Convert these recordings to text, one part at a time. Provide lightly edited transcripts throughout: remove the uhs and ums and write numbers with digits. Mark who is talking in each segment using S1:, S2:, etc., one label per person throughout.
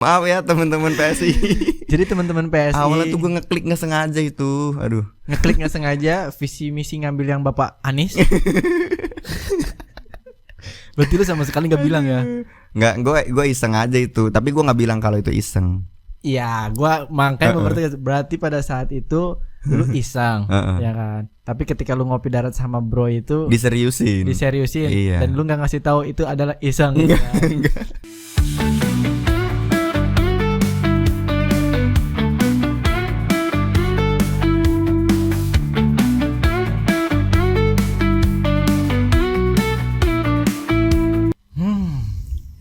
S1: Maaf ya teman-teman PSI.
S2: Jadi teman-teman PSI,
S1: awalnya tuh gue ngeklik nggak sengaja itu. Aduh.
S2: ngeklik nggak sengaja, visi misi ngambil yang Bapak Anies. Berarti lu sama sekali nggak bilang ya?
S1: Nggak, gue iseng aja itu. Tapi gue nggak bilang kalau itu iseng.
S2: Iya, gua makanya berarti pada saat itu lu iseng, ya kan. Tapi ketika lu ngopi darat sama bro itu
S1: diseriusin,
S2: iya. Dan lu nggak ngasih tahu itu adalah iseng.
S1: Enggak,
S2: ya.
S1: enggak.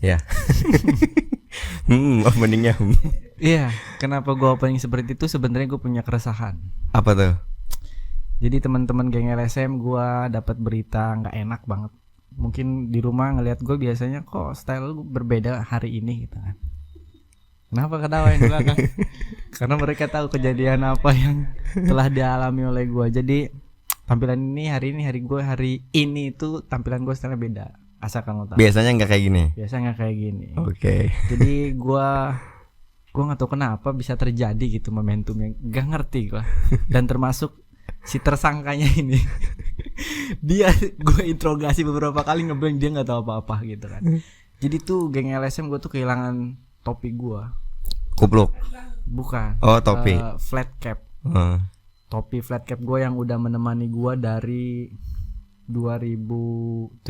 S1: Ya. Openingnya.
S2: Iya, kenapa gue opening seperti itu? Sebenarnya gue punya keresahan.
S1: Apa tuh?
S2: Jadi teman-teman geng LSM gue dapat berita nggak enak banget. Mungkin di rumah ngelihat gue biasanya kok style lu berbeda hari ini gitu kan. Kenapa ketawain belakang? Karena mereka tahu kejadian apa yang telah dialami oleh gue. Jadi tampilan ini hari ini itu tampilan gue style beda. Asal kamu tahu.
S1: Biasanya nggak kayak gini.
S2: Biasanya nggak kayak gini.
S1: Oke.
S2: Jadi gue nggak tahu kenapa bisa terjadi gitu momentumnya. Gak ngerti gue. Dan termasuk si tersangkanya ini. Dia gue interogasi beberapa kali ngebleng, dia nggak tahu apa-apa gitu kan. Jadi tuh geng LSM gue tuh kehilangan topi gue.
S1: Kupluk.
S2: Bukan.
S1: Oh, topi.
S2: Flat cap. Topi flat cap gue yang udah menemani gue dari 2017.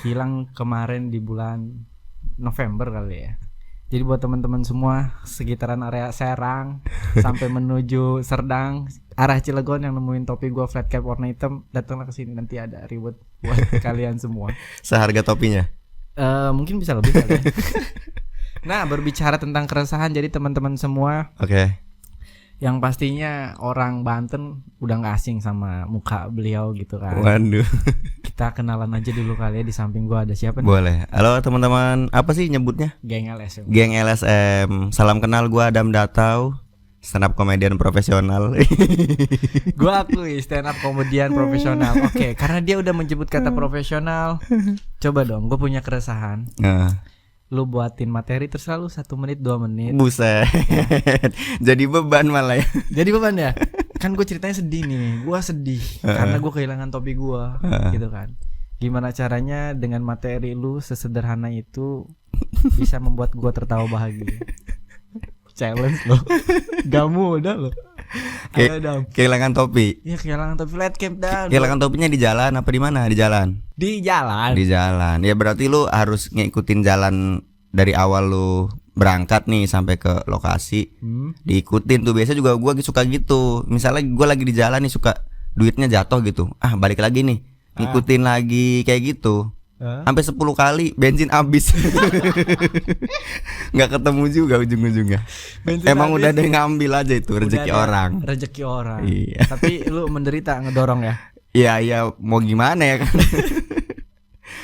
S2: Hilang kemarin di bulan November kali ya. Jadi buat teman-teman semua sekitaran area Serang sampai menuju Serdang, arah Cilegon yang nemuin topi gua flat cap warna hitam, datanglah ke sini, nanti ada reward buat kalian semua.
S1: Seharga topinya?
S2: Mungkin bisa lebih kali ya. Nah, berbicara tentang keresahan, jadi teman-teman semua,
S1: oke.
S2: yang pastinya orang Banten udah gak asing sama muka beliau gitu kan.
S1: Waduh.
S2: Kita kenalan aja dulu kali ya. Di samping gua ada siapa nih?
S1: Boleh. Halo teman-teman, apa sih nyebutnya?
S2: Geng LSM.
S1: Geng LSM. Salam kenal, gua Adam Datau, stand up komedian profesional.
S2: Gua akui stand up komedian profesional. Oke, karena dia udah menyebut kata profesional, coba dong, gue punya keresahan. Lu buatin materi terus lalu 1 menit 2 menit.
S1: Buset. Jadi beban malah ya.
S2: Jadi beban ya. Kan gue ceritanya sedih nih. Gue sedih karena gue kehilangan topi gue, gitu kan. Gimana caranya dengan materi lu sesederhana itu bisa membuat gue tertawa bahagia. Challenge lo. Gak mudah lo.
S1: Kehilangan topi.
S2: Iya, kehilangan topi flat cap dah.
S1: Kehilangan topinya di jalan apa di mana? Di jalan.
S2: Di jalan.
S1: Di jalan. Ya berarti lu harus ngikutin jalan dari awal lu berangkat nih sampai ke lokasi. Diikutin tuh. Biasa juga gua suka gitu. Misalnya gua lagi di jalan nih, suka duitnya jatuh gitu. Balik lagi nih. Ngikutin lagi kayak gitu. Sampai 10 kali bensin habis. Nggak ketemu juga ujung-ujungnya. Emang habis, udah ada yang ngambil aja itu, rezeki orang.
S2: Rezeki orang.
S1: Iya.
S2: Tapi lu menderita ngedorong ya.
S1: Iya, mau gimana ya kan.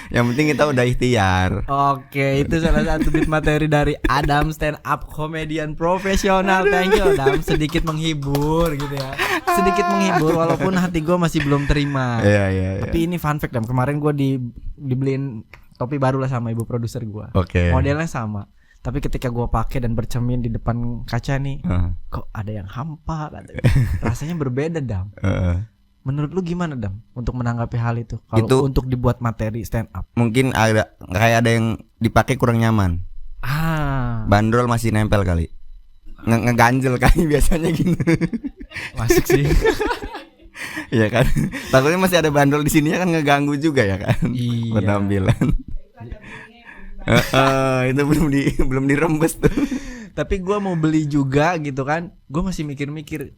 S1: Yang penting kita udah ikhtiar.
S2: Oke, itu salah satu bit materi dari Adam, stand up komedian profesional. Thank you Adam, sedikit menghibur gitu ya. Sedikit menghibur walaupun hati gue masih belum terima.
S1: Iya.
S2: Tapi ini fun fact Dam, kemarin gue dibeliin topi baru lah sama ibu produser gue.
S1: Oke.
S2: Modelnya sama. Tapi ketika gue pakai dan bercermin di depan kaca nih, kok ada yang hampa, rasanya berbeda Dam. Menurut lu gimana Dam untuk menanggapi hal itu? Kalau untuk dibuat materi stand up,
S1: mungkin ada yang dipakai kurang nyaman. Bandrol masih nempel kali. Ngeganjel kali biasanya gitu.
S2: Masuk sih.
S1: Iya kan. Takutnya masih ada bandrol di sini kan ngeganggu juga ya kan.
S2: Iya.
S1: Penampilan. Itu belum dirembes tuh.
S2: Tapi gue mau beli juga gitu kan. Gue masih mikir-mikir,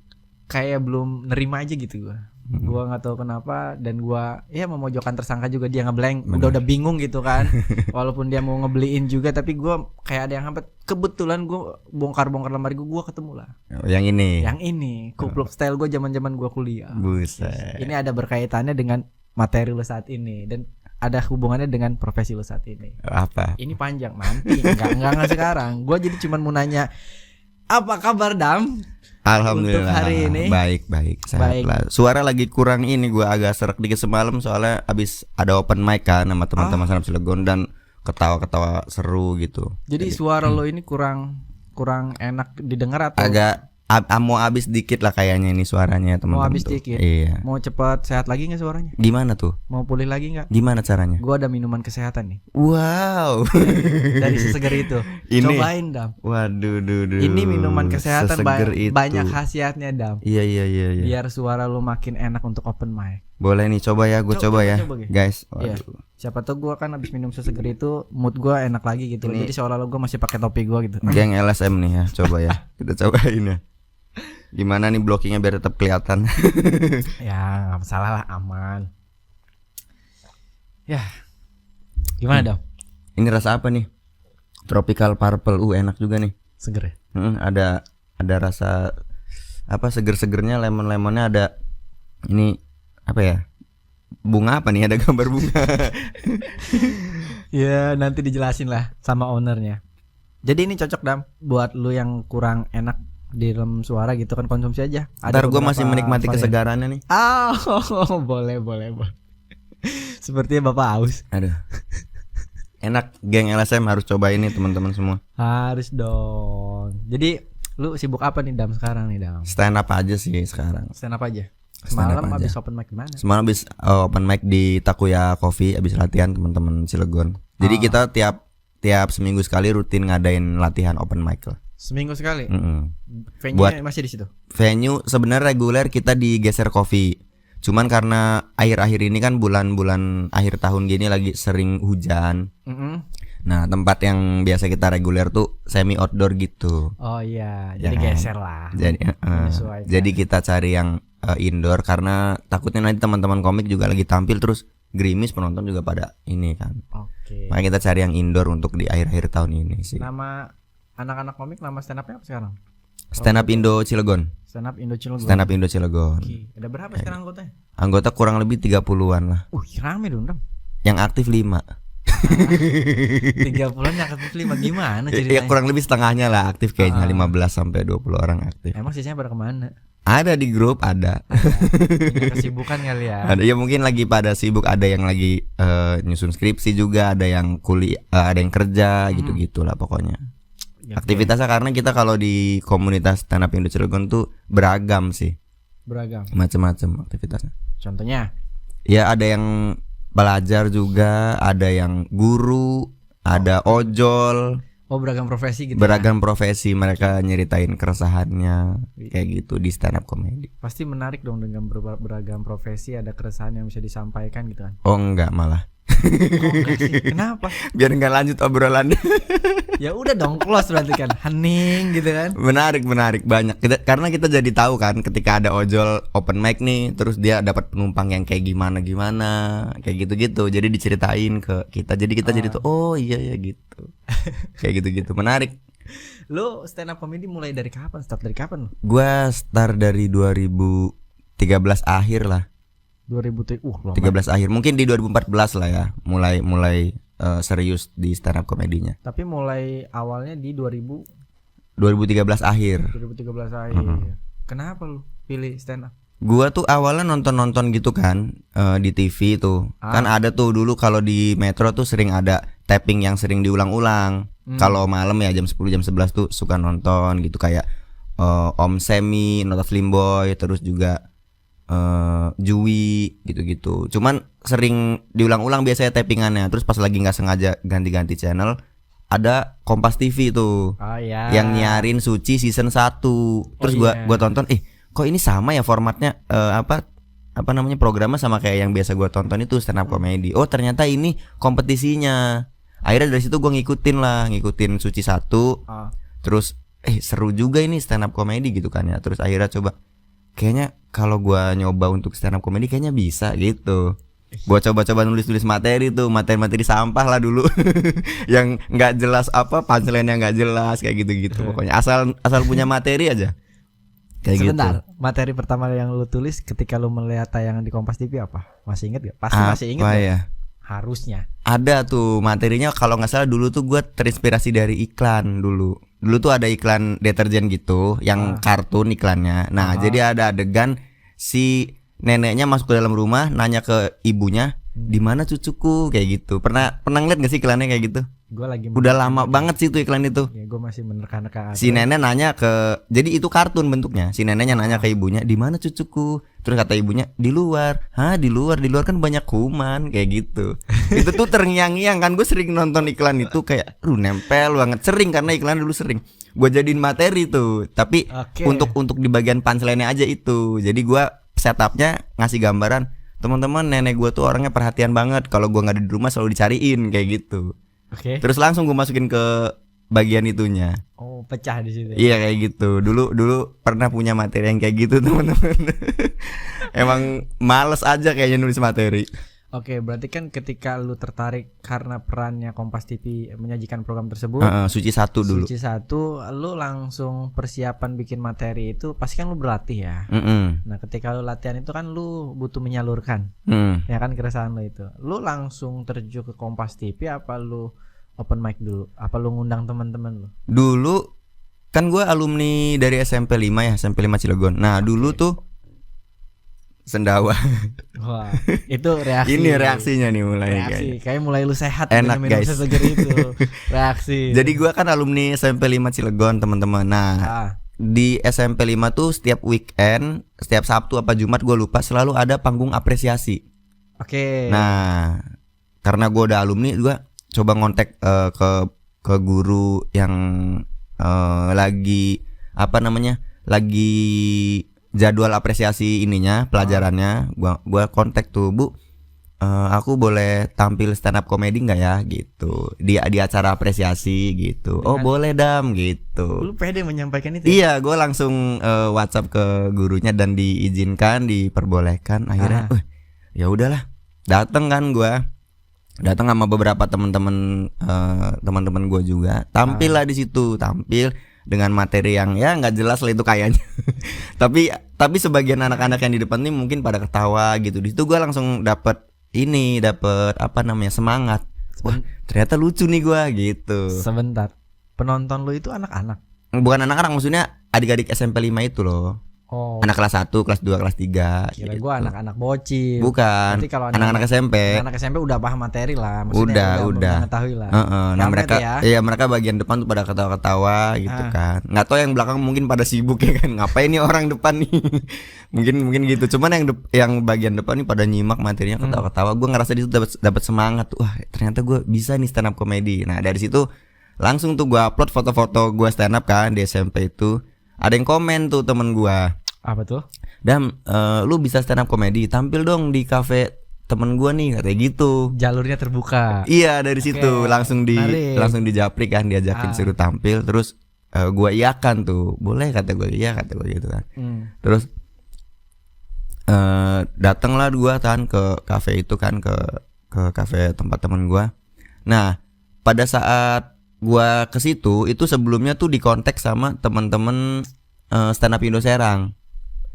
S2: kayak belum nerima aja gitu gue. Gue nggak tahu kenapa, dan gue ya memojokkan tersangka juga, dia ngeblank, udah bingung gitu kan. Walaupun dia mau ngebeliin juga, tapi gue kayak ada yang hampir. Kebetulan gue bongkar lemari gue ketemu lah.
S1: Yang ini.
S2: Kupluk style gue zaman gue kuliah.
S1: Buset.
S2: Ini ada berkaitannya dengan materi lo saat ini dan ada hubungannya dengan profesi lo saat ini.
S1: Apa?
S2: Ini panjang nanti, enggak sekarang. Gue jadi cuma mau nanya, apa kabar Dam?
S1: Alhamdulillah.
S2: Untuk hari ini
S1: baik. Sehat lah. Suara lagi kurang ini, gue agak serak dikit semalam soalnya abis ada open mic kan sama teman-teman Sanap Cilegon, dan ketawa-ketawa seru gitu.
S2: Jadi suara lo ini kurang enak didengar atau
S1: Agak mau habis dikit lah kayaknya ini suaranya teman-teman.
S2: mau habis
S1: tuh.
S2: dikit?
S1: Iya.
S2: Mau cepat sehat lagi nggak suaranya?
S1: Gimana tuh?
S2: Mau pulih lagi nggak?
S1: Gimana caranya?
S2: Gua ada minuman kesehatan nih
S1: Wow.
S2: dari seseger itu.
S1: Ini-
S2: Cobain Dam.
S1: Waduh, duh.
S2: Ini minuman kesehatan
S1: Seseger itu.
S2: banyak khasiatnya Dam.
S1: Iya.
S2: Biar suara lu makin enak untuk open mic.
S1: Boleh nih coba ya, gue coba ya.
S2: Coba, Ge.
S1: Guys.
S2: Iya.
S1: Waduh.
S2: Siapa tahu gua kan habis minum seseger itu mood gua enak lagi gitu.
S1: Ini-
S2: Jadi seolah-olah gua masih pakai topi gua gitu.
S1: Geng LSM nih ya, coba ya. Kita cobain ya. Gimana nih blockingnya biar tetap kelihatan?
S2: Ya nggak masalah lah, aman. Ya gimana Dam?
S1: Ini rasa apa nih? Tropical Purple. Enak juga nih.
S2: Seger ya?
S1: Ada rasa apa seger-segernya, lemon-lemonnya ada. Ini apa ya? Bunga apa nih? Ada gambar bunga.
S2: Ya nanti dijelasin lah sama ownernya. Jadi ini cocok Dam buat lu yang kurang enak di dalam suara gitu kan, konsumsi aja.
S1: Ntar gue masih
S2: beberapa
S1: menikmati
S2: varian.
S1: kesegarannya nih.
S2: Boleh. Sepertinya Bapak haus.
S1: Aduh. Enak, geng LSM harus coba ini teman-teman semua.
S2: Harus dong. Jadi lu sibuk apa nih Dam sekarang nih Dam?
S1: Stand up aja sih sekarang.
S2: Stand up aja.
S1: Stand up
S2: Semalam
S1: aja.
S2: habis open mic gimana?
S1: Semalam habis open mic di Takuya Coffee, habis latihan teman-teman Cilegon. Jadi kita tiap seminggu sekali rutin ngadain latihan open mic lah.
S2: Seminggu sekali. Venue
S1: Buat-
S2: masih di situ.
S1: Venue sebenarnya reguler kita digeser Coffee. Cuman karena akhir-akhir ini kan bulan-bulan akhir tahun gini lagi sering hujan. Nah, tempat yang biasa kita reguler tuh semi outdoor gitu.
S2: Oh iya, jadi
S1: Jangan.
S2: geser lah. Menyesuaikan.
S1: Jadi kita cari yang indoor karena takutnya nanti teman-teman komik juga lagi tampil terus gerimis, penonton juga pada ini kan.
S2: Oke.
S1: Makanya kita cari yang indoor untuk di akhir-akhir tahun ini sih.
S2: Nama anak-anak komik nama stand up-nya apa sekarang?
S1: Stand up Indo Cilegon.
S2: Stand up Indo Cilegon.
S1: Stand up Indo Cilegon.
S2: Oke. Ada berapa sekarang anggotanya?
S1: Anggota kurang lebih 30-an lah.
S2: Rame dong Dam.
S1: Yang aktif 5.
S2: 30-an yang aktif 5 gimana
S1: Ya
S2: ceritanya?
S1: kurang lebih setengahnya lah aktif kayaknya 15 sampai 20 orang aktif.
S2: Emang sisanya pada kemana?
S1: Ada di grup ada.
S2: Punya kesibukan kali ya.
S1: Ada ya mungkin lagi pada sibuk, ada yang lagi nyusun skripsi juga, ada yang kuliah, ada yang kerja gitu-gitulah pokoknya.
S2: Ya,
S1: Aktivitasnya karena kita kalau di komunitas stand up Indo Cilegon tuh beragam sih,
S2: beragam.
S1: macam-macam aktivitasnya.
S2: Contohnya
S1: Ya ada yang belajar juga, ada yang guru, ada ojol,
S2: beragam profesi gitu.
S1: beragam profesi, mereka nyeritain keresahannya kayak gitu di stand up comedy.
S2: Pasti menarik dong dengan beragam profesi, ada keresahan yang bisa disampaikan gitu kan.
S1: Oh enggak malah.
S2: Kok enggak sih? Kenapa?
S1: Biar enggak lanjut obrolan.
S2: Ya udah dong, close berarti kan. Hening gitu kan.
S1: Menarik banyak. Karena kita jadi tahu kan ketika ada ojol open mic nih, terus dia dapat penumpang yang kayak gimana kayak gitu-gitu. Jadi diceritain ke kita. Jadi kita jadi tuh oh iya ya gitu. Kayak gitu-gitu. Menarik.
S2: Lu stand up comedy mulai dari kapan? Start dari kapan lu?
S1: Gua start dari 2013 akhir lah.
S2: 2000 lama.
S1: 13 akhir. Mungkin di 2014 lah ya. Mulai serius di stand up komedinya.
S2: Tapi mulai awalnya di 2013
S1: 2013 akhir.
S2: akhir. Kenapa lu pilih stand up?
S1: Gua tuh awalnya nonton gitu kan di TV tuh. Kan ada tuh dulu kalau di Metro tuh sering ada tapping yang sering diulang-ulang. Kalau malam ya jam 10 jam 11 tuh suka nonton gitu kayak Om Semi, Not a Film Boy, terus juga Jui gitu-gitu. Cuman sering diulang-ulang biasanya tappingannya. Terus pas lagi nggak sengaja ganti-ganti channel, ada Kompas TV tuh.
S2: Oh iya.
S1: Yang nyarin Suci season 1. Terus gua tonton, kok ini sama ya formatnya, apa namanya, programnya sama kayak yang biasa gua tonton itu stand up comedy. Oh ternyata ini kompetisinya. Akhirnya dari situ gua ngikutin Suci 1. Terus seru juga ini stand up comedy gitu kan ya. Terus akhirnya coba, kayaknya kalau gua nyoba untuk stand up comedy kayaknya bisa gitu. Gua coba-coba nulis materi tuh, materi sampah lah dulu. Yang nggak jelas punchline-nya nggak jelas kayak gitu-gitu. Pokoknya asal punya materi aja. Kayak
S2: Sebentar,
S1: gitu.
S2: materi pertama yang lu tulis ketika lu melihat tayangan di Kompas TV apa? Masih inget gak? Pasti masih inget
S1: Apa
S2: gak?
S1: ya?
S2: Harusnya.
S1: Ada tuh materinya, kalau nggak salah dulu tuh gue terinspirasi dari iklan dulu. Dulu tuh ada iklan deterjen gitu, yang kartun iklannya. Nah jadi ada adegan si neneknya masuk ke dalam rumah, nanya ke ibunya, Di mana cucuku kayak gitu. Pernah ngeliat gak sih iklannya kayak gitu?
S2: Gue lagi
S1: Udah lama banget sih itu iklan itu.
S2: Ya gue masih menerka-nerka.
S1: Si nenek nanya ke, jadi itu kartun bentuknya. Si neneknya nanya ke ibunya, di mana cucuku? Terus kata ibunya, di luar. Hah, di luar kan banyak kuman kayak gitu. Itu tuh terngiang-ngiang kan. Gue sering nonton iklan itu kayak, nempel banget. Sering karena iklan dulu sering. Gue jadiin materi tuh. Tapi untuk di bagian punchline-nya aja itu. Jadi gue setupnya ngasih gambaran, teman-teman nenek gue tuh orangnya perhatian banget. Kalau gue nggak ada di rumah selalu dicariin kayak gitu. Terus langsung gue masukin ke bagian itunya.
S2: Oh, pecah di situ.
S1: Iya kayak gitu. Dulu pernah punya materi yang kayak gitu teman-teman. Emang males aja kayaknya nulis materi.
S2: Oke, berarti kan ketika lu tertarik karena perannya Kompas TV menyajikan program tersebut,
S1: Suci 1 dulu.
S2: Suci 1, lu langsung persiapan bikin materi itu pasti kan lu berlatih ya. Nah, ketika lu latihan itu kan lu butuh menyalurkan, ya kan keresahan lu itu. Lu langsung terjun ke Kompas TV apa lu open mic dulu? Apa lu ngundang teman-teman lu?
S1: Dulu kan gue alumni dari SMP 5 ya, SMP 5 Cilegon. Nah dulu tuh sendawa.
S2: Wah, itu reaksi.
S1: Ini reaksinya nih mulai
S2: kayak mulai lu sehat.
S1: Enak guys.
S2: Seger itu. Reaksi.
S1: Jadi gua kan alumni SMP 5 Cilegon teman-teman. Nah di SMP 5 tuh setiap weekend, setiap Sabtu apa Jumat gue lupa, selalu ada panggung apresiasi. Nah karena gua udah alumni, gua coba ngontek ke guru yang lagi lagi jadwal apresiasi ininya, pelajarannya. Gua kontak tuh, Bu, aku boleh tampil stand up komedi nggak ya gitu di acara apresiasi gitu. Oh boleh Dam gitu.
S2: Lu pede menyampaikan itu?
S1: Iya, gue langsung WhatsApp ke gurunya dan diizinkan, diperbolehkan. Akhirnya ya udahlah, dateng kan gue. Datang sama beberapa teman-teman gue juga, tampil lah di situ, tampil dengan materi yang ya nggak jelas lah itu kayaknya. tapi sebagian anak-anak yang di depan nih mungkin pada ketawa gitu. Di situ gue langsung dapet semangat. Wah ternyata lucu nih gue gitu.
S2: Sebentar, penonton lu itu anak-anak?
S1: Bukan anak-anak, maksudnya adik-adik SMP 5 itu loh. Anak kelas 1, kelas 2, kelas 3.
S2: Kira gitu. Gue anak-anak bocil.
S1: Bukan.
S2: Kalau
S1: anak-anak SMP.
S2: Anak SMP udah paham materi lah.
S1: Udah.
S2: Mengetahui lah.
S1: Nah mereka mereka bagian depan tuh pada ketawa-ketawa gitu kan. Nggak tahu yang belakang mungkin pada sibuk ya kan. Ngapain nih orang depan nih? mungkin gitu. Cuman yang bagian depan nih pada nyimak materinya, ketawa-ketawa. Gue ngerasa di situ dapat semangat. Wah ternyata gue bisa nih stand up comedy. Nah dari situ langsung tuh gue upload foto-foto gue stand up kan di SMP itu. Ada yang komen tuh temen gua.
S2: Apa tuh?
S1: Dam, lu bisa stand up comedy, tampil dong di cafe temen gua nih, katanya gitu.
S2: Jalurnya terbuka.
S1: Iya dari situ langsung dijapri kan, diajakin suruh tampil. Terus gua iyakan tuh, boleh kata gua, iya kata gua gitu kan. Terus datanglah gua kan ke cafe itu kan, ke cafe tempat temen gua. Nah pada saat gua ke situ itu sebelumnya tuh dikontak sama teman-teman stand up Indo Serang.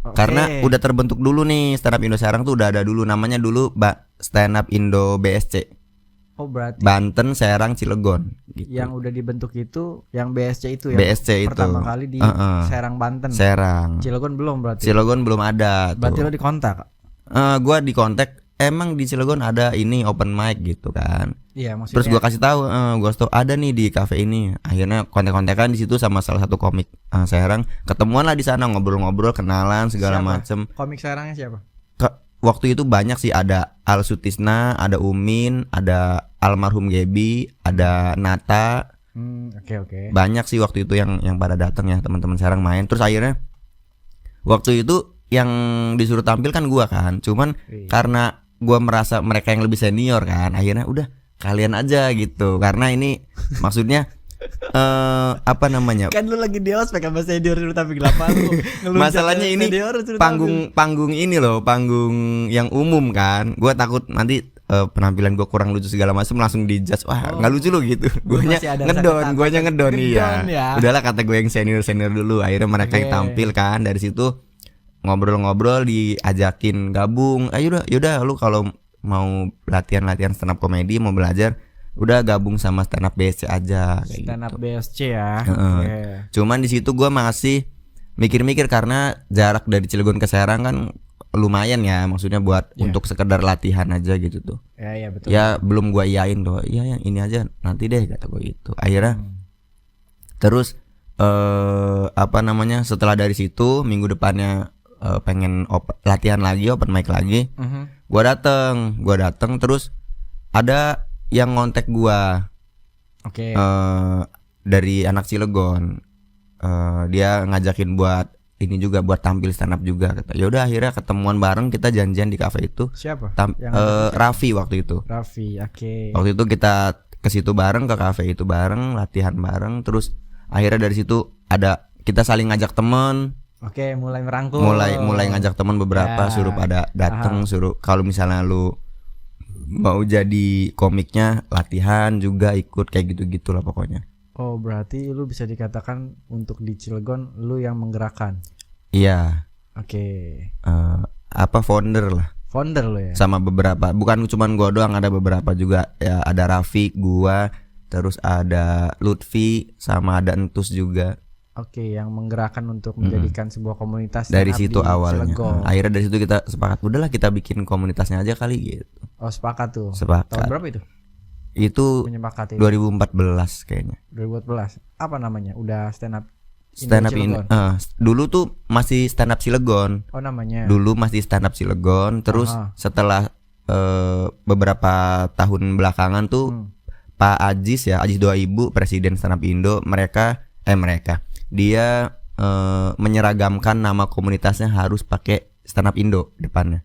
S1: Karena udah terbentuk dulu nih stand up Indo Serang tuh udah ada dulu, namanya dulu stand up Indo BSC.
S2: Oh berarti
S1: Banten, Serang, Cilegon gitu.
S2: Yang udah dibentuk itu yang BSC itu ya.
S1: BSC itu
S2: pertama kali di Serang Banten.
S1: Serang.
S2: Cilegon belum berarti.
S1: Cilegon belum ada.
S2: Berarti lo dikontak?
S1: Gua dikontak. Emang di Cilegon ada ini open mic gitu kan.
S2: Iya maksudnya.
S1: Terus gue kasih tahu, ada nih di cafe ini. Akhirnya kontak-kontakan di situ sama salah satu komik Serang. Ketemuan lah di sana, ngobrol-ngobrol, kenalan segala macem.
S2: Komik Serangnya siapa?
S1: Waktu itu banyak sih, ada Al Sutisna, ada Umin, ada almarhum Gebi, ada Nata.
S2: Oke.
S1: Banyak sih waktu itu yang pada datang ya, teman-teman Serang main. Terus akhirnya waktu itu yang disuruh tampil kan gua kan. Cuman karena gua merasa mereka yang lebih senior kan, akhirnya udah kalian aja gitu. Karena ini maksudnya kan
S2: lu lagi di ospek sama senior tapi kenapa lu
S1: masalahnya ini panggung ini loh, panggung yang umum kan. Gua takut nanti penampilan gue kurang lucu segala macam langsung dijudge, wah nggak lucu lo gitu. Guanya ngedon iya ya. Udahlah kata gue yang senior dulu. Akhirnya mereka yang tampil kan. Dari situ ngobrol-ngobrol, diajakin gabung. Yaudah lu kalau mau latihan stand up komedi, mau belajar, udah gabung sama stand up BSC aja.
S2: Stand up BSC ya.
S1: Cuman di situ gue masih mikir-mikir karena jarak dari Cilegon ke Serang kan lumayan ya, maksudnya buat untuk sekedar latihan aja gitu tuh.
S2: Ya betul.
S1: Ya belum gua iyain tuh. Iya yang ini aja nanti deh kata gua gitu. Akhirnya terus apa namanya? Setelah dari situ minggu depannya pengen latihan lagi, open mic lagi. Gua dateng terus ada yang ngontek gua.
S2: Oke.
S1: Dari anak Cilegon. Dia ngajakin buat ini juga, buat tampil stand up juga kata. Ya udah akhirnya ketemuan bareng, kita janjian di kafe itu.
S2: Siapa?
S1: Raffi waktu itu.
S2: Raffi, oke.
S1: Waktu itu kita ke situ bareng, ke kafe itu bareng, latihan bareng, terus akhirnya dari situ kita saling ngajak temen.
S2: Oke, mulai merangkul.
S1: Mulai ngajak temen beberapa, suruh pada dateng, suruh kalau misalnya lu mau jadi komiknya latihan juga ikut kayak gitu-gitu lah pokoknya.
S2: Oh, berarti lu bisa dikatakan untuk di Cilegon lu yang menggerakkan.
S1: Iya.
S2: Oke.
S1: Founder lah.
S2: Founder lu ya.
S1: Sama beberapa, bukan cuman gua doang, ada beberapa juga ya, ada Rafiq, gua, terus ada Lutfi, sama ada Entus juga.
S2: Oke, yang menggerakkan untuk menjadikan sebuah komunitas
S1: dari situ
S2: di
S1: awalnya.
S2: Cilegon.
S1: Akhirnya dari situ kita sepakat, udahlah kita bikin komunitasnya aja kali gitu.
S2: Oh, sepakat tuh.
S1: Sepakat.
S2: Tahun berapa itu?
S1: Itu
S2: menyepakati
S1: 2014 kayaknya.
S2: 2014. Apa namanya? Udah stand up
S1: ini. Dulu tuh masih stand up Cilegon.
S2: Oh, namanya.
S1: Dulu masih stand up Cilegon, terus setelah beberapa tahun belakangan tuh Pak Ajis 2000, presiden stand up Indo, dia menyeragamkan nama komunitasnya harus pakai stand up Indo depannya.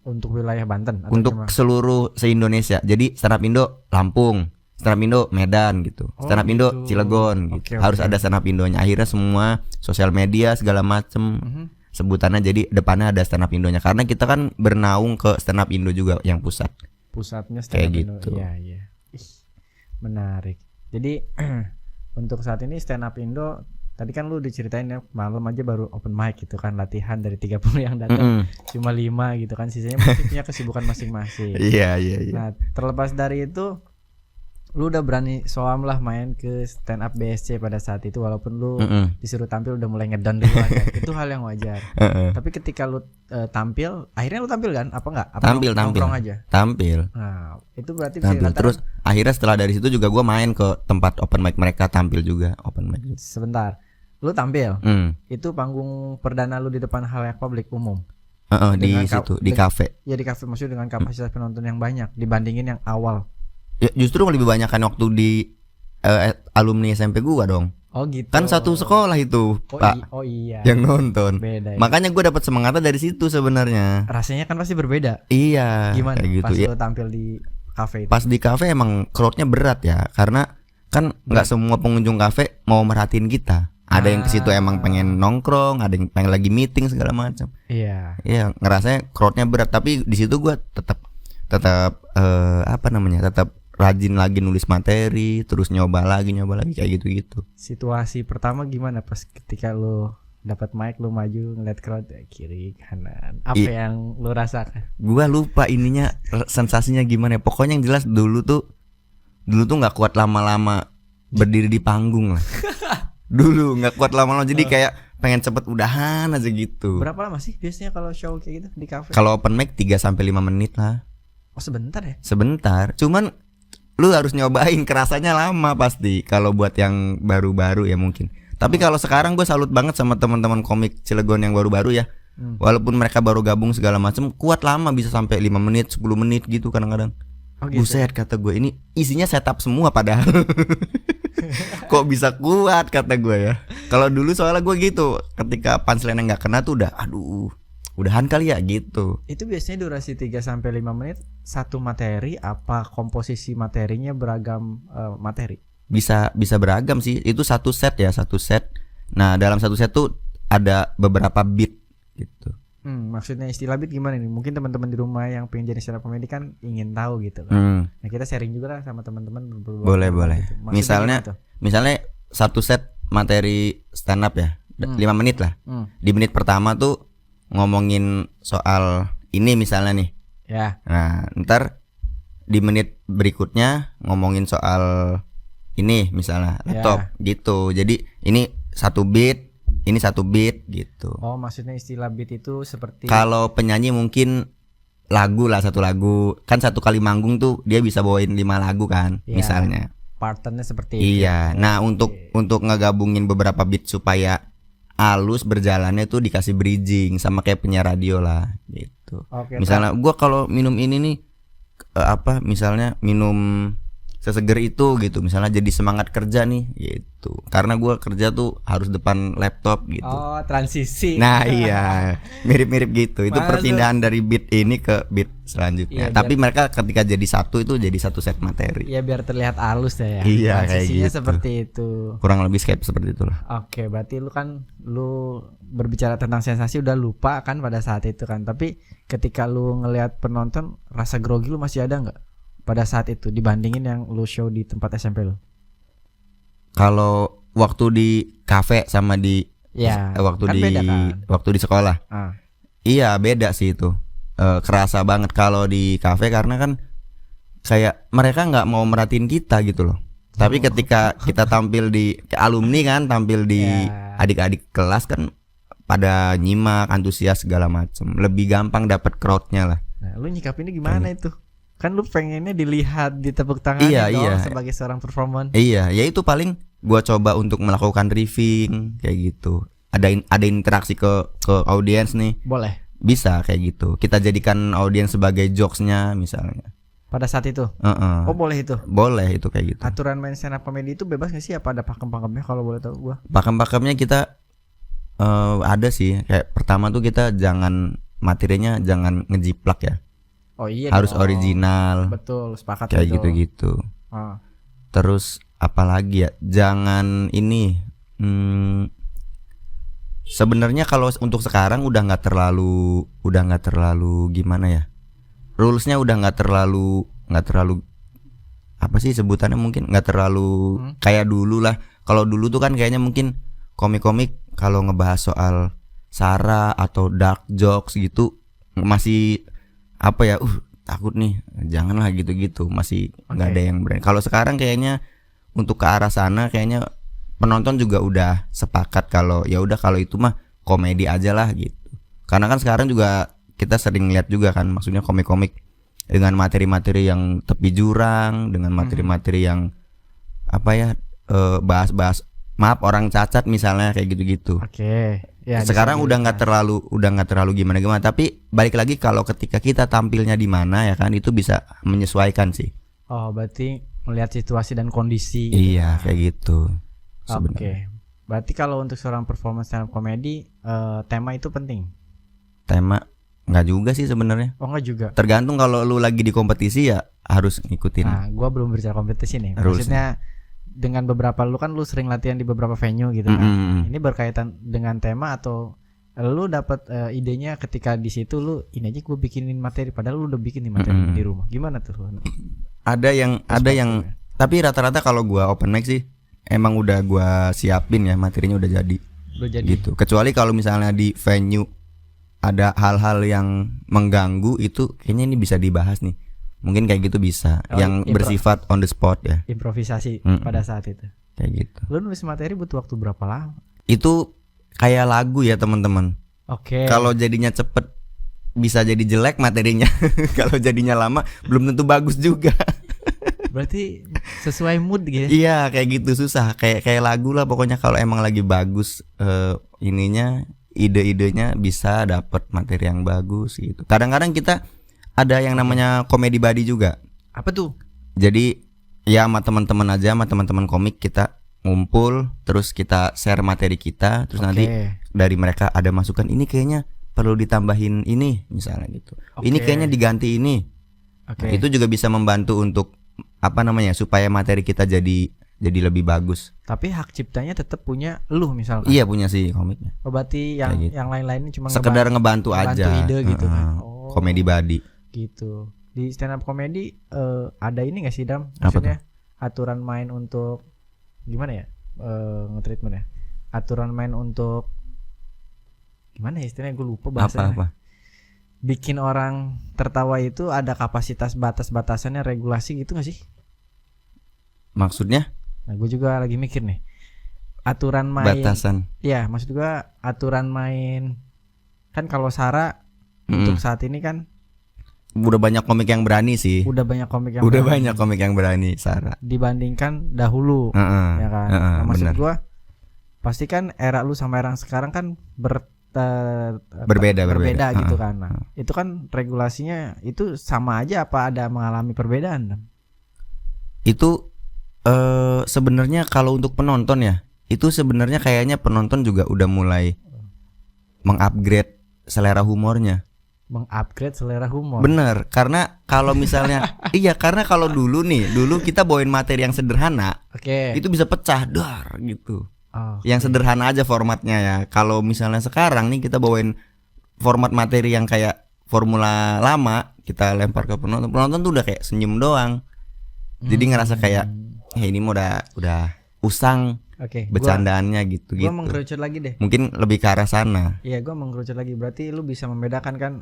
S2: Untuk wilayah Banten atau
S1: untuk seluruh se-Indonesia. Jadi stand up Indo Lampung, stand up Indo Medan gitu. Stand up Indo Cilegon gitu. Harus ada stand up Indonya. Akhirnya semua sosial media segala macem sebutannya jadi depannya ada stand up Indonya, karena kita kan bernaung ke stand up Indo juga yang pusatnya
S2: stand up
S1: kayak
S2: Indo.
S1: gitu.
S2: Iya. Menarik. Jadi untuk saat ini stand up Indo, tadi kan lu diceritain ya, malam aja baru open mic gitu kan, latihan dari 30 yang datang cuma 5 gitu kan, sisanya mungkin punya kesibukan masing-masing.
S1: Iya.
S2: Nah, terlepas dari itu, lu udah berani soam lah main ke stand up BSC pada saat itu, walaupun lu disuruh tampil udah mulai ngedown duluan kan. Itu hal yang wajar. Tapi ketika lu tampil, akhirnya lu tampil kan? Apa enggak?
S1: Tampil
S2: aja?
S1: Tampil.
S2: Nah, itu berarti
S1: tampil. Terus akhirnya setelah dari situ juga gua main ke tempat open mic mereka, tampil juga open mic.
S2: Sebentar. Lu tampil, itu panggung perdana lu di depan halayak publik umum.
S1: Di situ, di kafe.
S2: Ya di kafe, maksudnya dengan kapasitas penonton yang banyak dibandingin yang awal.
S1: Ya justru lebih banyak kan waktu di alumni SMP gua dong.
S2: Oh gitu.
S1: Kan satu sekolah itu, Pak.
S2: Oh iya.
S1: Yang nonton.
S2: Beda.
S1: Makanya gua dapat semangatnya dari situ sebenarnya.
S2: Rasanya kan pasti berbeda.
S1: Iya.
S2: Gimana
S1: kayak
S2: pas
S1: gitu.
S2: lu tampil di kafe itu?
S1: Pas di kafe emang crowdnya berat ya, karena kan nggak semua pengunjung kafe mau merhatiin kita. Ada yang ke situ emang pengen nongkrong, ada yang pengen lagi meeting segala macam.
S2: Iya.
S1: Iya, ngerasanya crowdnya berat, tapi di situ gua tetap tetap rajin lagi nulis materi, terus nyoba lagi kayak gitu.
S2: Situasi pertama gimana pas ketika lu dapat mic, lu maju ngeliat crowd kiri kanan, apa yang lu rasakan?
S1: Gua lupa ininya sensasinya gimana. Pokoknya yang jelas dulu tuh nggak kuat lama-lama berdiri di panggung lah. Dulu nggak kuat lama-lama, jadi kayak pengen cepet udahan aja gitu.
S2: Berapa lama sih biasanya kalau show kayak gitu di kafe?
S1: Kalau open mic 3-5 menit lah.
S2: Oh sebentar ya?
S1: Sebentar, cuman lu harus nyobain, kerasanya lama pasti kalau buat yang baru-baru ya mungkin. Tapi kalau sekarang gue salut banget sama teman-teman komik Cilegon yang baru-baru ya. Walaupun mereka baru gabung segala macam, kuat lama bisa sampai 5 menit, 10 menit gitu kadang-kadang.
S2: Oh, gitu.
S1: Buset kata gue, ini isinya setup semua padahal. Kok bisa kuat kata gue ya. Kalau dulu soalnya gue gitu, ketika punchline nggak kena tuh udah udahan kali ya gitu.
S2: Itu biasanya durasi 3-5 menit satu materi, apa komposisi materinya beragam materi?
S1: Bisa beragam sih. Itu satu set. Nah, dalam satu set tuh ada beberapa beat gitu.
S2: Maksudnya istilah beat gimana nih? Mungkin teman-teman di rumah yang pengen jadi stand up comedy kan ingin tahu gitu kan. Nah, kita sharing juga lah sama teman-teman.
S1: Boleh.
S2: Gitu.
S1: Misalnya satu set materi stand up ya, 5 menit lah. Di menit pertama tuh ngomongin soal ini misalnya nih.
S2: Ya.
S1: Nah, ntar di menit berikutnya ngomongin soal ini misalnya laptop gitu. Jadi ini satu beat, ini satu beat gitu.
S2: Oh, maksudnya istilah beat itu seperti
S1: Kalau penyanyi mungkin lagu lah, satu lagu kan satu kali manggung tuh dia bisa bawain 5 lagu kan,
S2: Iya.
S1: misalnya.
S2: patternnya seperti itu.
S1: Iya. Nah, untuk ngegabungin beberapa beat supaya halus berjalannya tuh dikasih bridging sama kayak penyiar radio lah gitu.
S2: Oke,
S1: Misalnya gua kalau minum ini nih misalnya minum seseger itu gitu, misalnya jadi semangat kerja nih gitu. Karena gua kerja tuh harus depan laptop gitu.
S2: Oh, transisi.
S1: Nah, iya, mirip-mirip gitu. Itu
S2: Masuk.
S1: perpindahan dari beat ini ke beat selanjutnya.
S2: Iya,
S1: Tapi mereka ketika jadi satu itu jadi satu set materi.
S2: Ya biar terlihat halus ya.
S1: Iya, kayak
S2: Transisinya
S1: gitu.
S2: seperti itu.
S1: Kurang lebih seperti itulah.
S2: Oke, berarti lu berbicara tentang sensasi udah lupa kan pada saat itu kan. Tapi ketika lu ngelihat penonton, rasa grogi lu masih ada nggak pada saat itu dibandingin yang lu show di tempat SMP lu?
S1: Kalau waktu di kafe sama di
S2: Ya,
S1: waktu
S2: kan
S1: di
S2: beda kan?
S1: waktu di sekolah.
S2: Ah,
S1: Iya, beda sih itu. Kerasa banget kalau di kafe karena kan kayak mereka nggak mau merhatiin kita gitu loh. Tapi ketika kita tampil di kayak alumni kan, tampil di
S2: Ya.
S1: adik-adik kelas kan pada nyimak, antusias segala macem. Lebih gampang dapat crowdnya lah.
S2: nah, lu nyikapinnya gimana itu? Kan lu pengennya dilihat, ditepuk tangan
S1: Iya,
S2: dong
S1: iya.
S2: sebagai seorang performer.
S1: Iya, ya itu paling gua coba untuk melakukan riffing kayak gitu. Ada interaksi ke audiens nih.
S2: Boleh.
S1: Bisa kayak gitu. Kita jadikan audiens sebagai jokesnya misalnya.
S2: Pada saat itu.
S1: Heeh.
S2: Oh, boleh itu.
S1: Boleh itu kayak gitu.
S2: Aturan main stand up comedy itu bebas gak sih? Apa ada pakem-pakemnya kalau boleh tahu gua?
S1: Pakem-pakemnya kita ada sih. Kayak pertama tuh kita materinya jangan ngejiplak ya.
S2: Oh iya
S1: Harus
S2: dong.
S1: original.
S2: Betul, sepakat
S1: Kayak
S2: itu.
S1: gitu-gitu.
S2: Ah.
S1: Terus apalagi ya? Jangan ini. Sebenarnya kalau untuk sekarang udah nggak terlalu gimana ya? Rulesnya udah nggak terlalu apa sih sebutannya, mungkin nggak terlalu kayak dulu lah. Kalau dulu tuh kan kayaknya mungkin komik-komik kalau ngebahas soal sara atau dark jokes gitu masih apa ya? Takut nih, janganlah gitu-gitu. Masih nggak ada yang berani. Kalau sekarang kayaknya untuk ke arah sana kayaknya penonton juga udah sepakat kalau ya udah kalau itu mah komedi aja lah gitu. Karena kan sekarang juga kita sering lihat juga kan, maksudnya komik-komik dengan materi-materi yang tepi jurang, dengan materi-materi yang apa ya, bahas-bahas maaf orang cacat misalnya kayak gitu-gitu.
S2: Oke. Ya,
S1: Sekarang udah nggak terlalu gimana-gimana. Tapi balik lagi kalau ketika kita tampilnya di mana ya kan, itu bisa menyesuaikan sih.
S2: Oh, berarti melihat situasi dan kondisi.
S1: Iya kayak gitu.
S2: Oke.
S1: Sebenarnya.
S2: Berarti kalau untuk seorang performance stand up comedy, tema itu penting.
S1: Tema nggak juga sih sebenarnya.
S2: Oh, enggak juga.
S1: Tergantung kalau lu lagi di kompetisi ya harus ngikutin.
S2: Nah, gua belum berbicara kompetisi nih.
S1: Rules.
S2: Maksudnya dengan beberapa lu kan lu sering latihan di beberapa venue gitu kan. Ini berkaitan dengan tema atau lu dapat idenya ketika di situ lu ini aja gua bikinin materi padahal lu udah bikin nih materi di rumah. Gimana tuh?
S1: Ada yang tapi rata-rata kalau gua open mic sih emang udah gua siapin ya, materinya udah jadi.
S2: Udah jadi.
S1: Gitu. Kecuali kalau misalnya di venue ada hal-hal yang mengganggu, itu kayaknya ini bisa dibahas nih. Mungkin kayak gitu bisa. Yang bersifat on the spot ya.
S2: Improvisasi pada saat itu.
S1: Kayak gitu.
S2: Lu nulis materi butuh waktu berapa lama?
S1: Itu kayak lagu ya teman-teman.
S2: Oke.
S1: Kalau jadinya cepet bisa jadi jelek materinya. Kalau jadinya lama belum tentu bagus juga.
S2: Berarti sesuai mood gitu.
S1: Iya kayak gitu, susah. Kayak lagu lah pokoknya. Kalau emang lagi bagus ininya, ide-idenya bisa dapat materi yang bagus gitu. Kadang-kadang kita ada yang namanya komedi buddy juga.
S2: Apa tuh?
S1: Jadi ya sama teman-teman aja, sama teman-teman komik kita ngumpul, terus kita share materi kita, terus nanti dari mereka ada masukan, ini kayaknya perlu ditambahin ini misalnya gitu. Ini kayaknya diganti ini. Nah, itu juga bisa membantu untuk apa namanya, supaya materi kita jadi lebih bagus.
S2: Tapi hak ciptanya tetap punya lu misalkan.
S1: Iya punya sih komiknya.
S2: Oh, berarti yang
S1: gitu.
S2: yang lain-lainnya cuma
S1: Sekedar ngebantu aja.
S2: ide gitu kan. Oh,
S1: komedi buddy.
S2: Gitu. Di stand up comedy ada ini enggak sih Dam?
S1: Apa
S2: Maksudnya aturan main untuk gimana ya? Nge-treatment ya. Aturan main untuk gimana ya istilahnya, gue lupa bahasanya.
S1: Apa?
S2: Bikin orang tertawa itu ada kapasitas batas-batasannya, regulasi gitu gak sih?
S1: Maksudnya?
S2: Nah, gue juga lagi mikir nih. aturan main.
S1: batasan.
S2: Ya, maksud gua aturan main. Kan kalau Sara untuk saat ini kan
S1: Udah banyak komik yang berani sih.
S2: udah banyak komik yang
S1: Udah
S2: berani
S1: banyak komik yang berani, Sarah.
S2: dibandingkan dahulu.
S1: Heeh.
S2: Ya kan.
S1: Heeh,
S2: Nah, maksud
S1: bener.
S2: gua pasti kan era lu sama era sekarang kan
S1: Berbeda.
S2: gitu
S1: Heeh.
S2: kan. Nah, itu kan regulasinya itu sama aja apa ada mengalami perbedaan?
S1: Itu sebenarnya kalau untuk penonton ya, itu sebenarnya kayaknya penonton juga udah mulai mengupgrade selera humornya.
S2: Mengupgrade selera humor.
S1: Bener, karena kalau misalnya iya, karena kalau dulu kita bawain materi yang sederhana,
S2: Oke.
S1: itu bisa pecah dar gitu.
S2: Oh,
S1: Yang sederhana aja formatnya ya. Kalau misalnya sekarang nih kita bawain format materi yang kayak formula lama, kita lempar ke penonton. Penonton tuh udah kayak senyum doang. Jadi ngerasa kayak ini mah udah usang
S2: Oke.
S1: bercandaannya gitu.
S2: Gua mengkerucut lagi deh.
S1: Mungkin lebih ke arah sana.
S2: Iya, gua mengkerucut lagi. Berarti lu bisa membedakan kan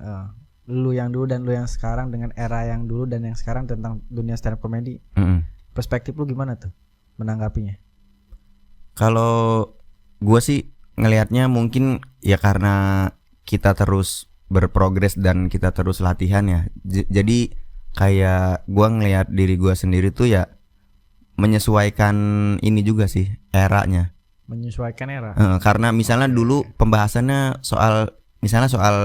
S2: lu yang dulu dan lu yang sekarang dengan era yang dulu dan yang sekarang tentang dunia stand up comedy.
S1: Mm-mm.
S2: Perspektif lu gimana tuh menanggapinya?
S1: Kalau gua sih ngelihatnya mungkin ya karena kita terus berprogres dan kita terus latihan ya. Jadi kayak gua ngelihat diri gua sendiri tuh ya menyesuaikan ini juga sih eranya.
S2: Menyesuaikan era.
S1: Karena misalnya dulu pembahasannya soal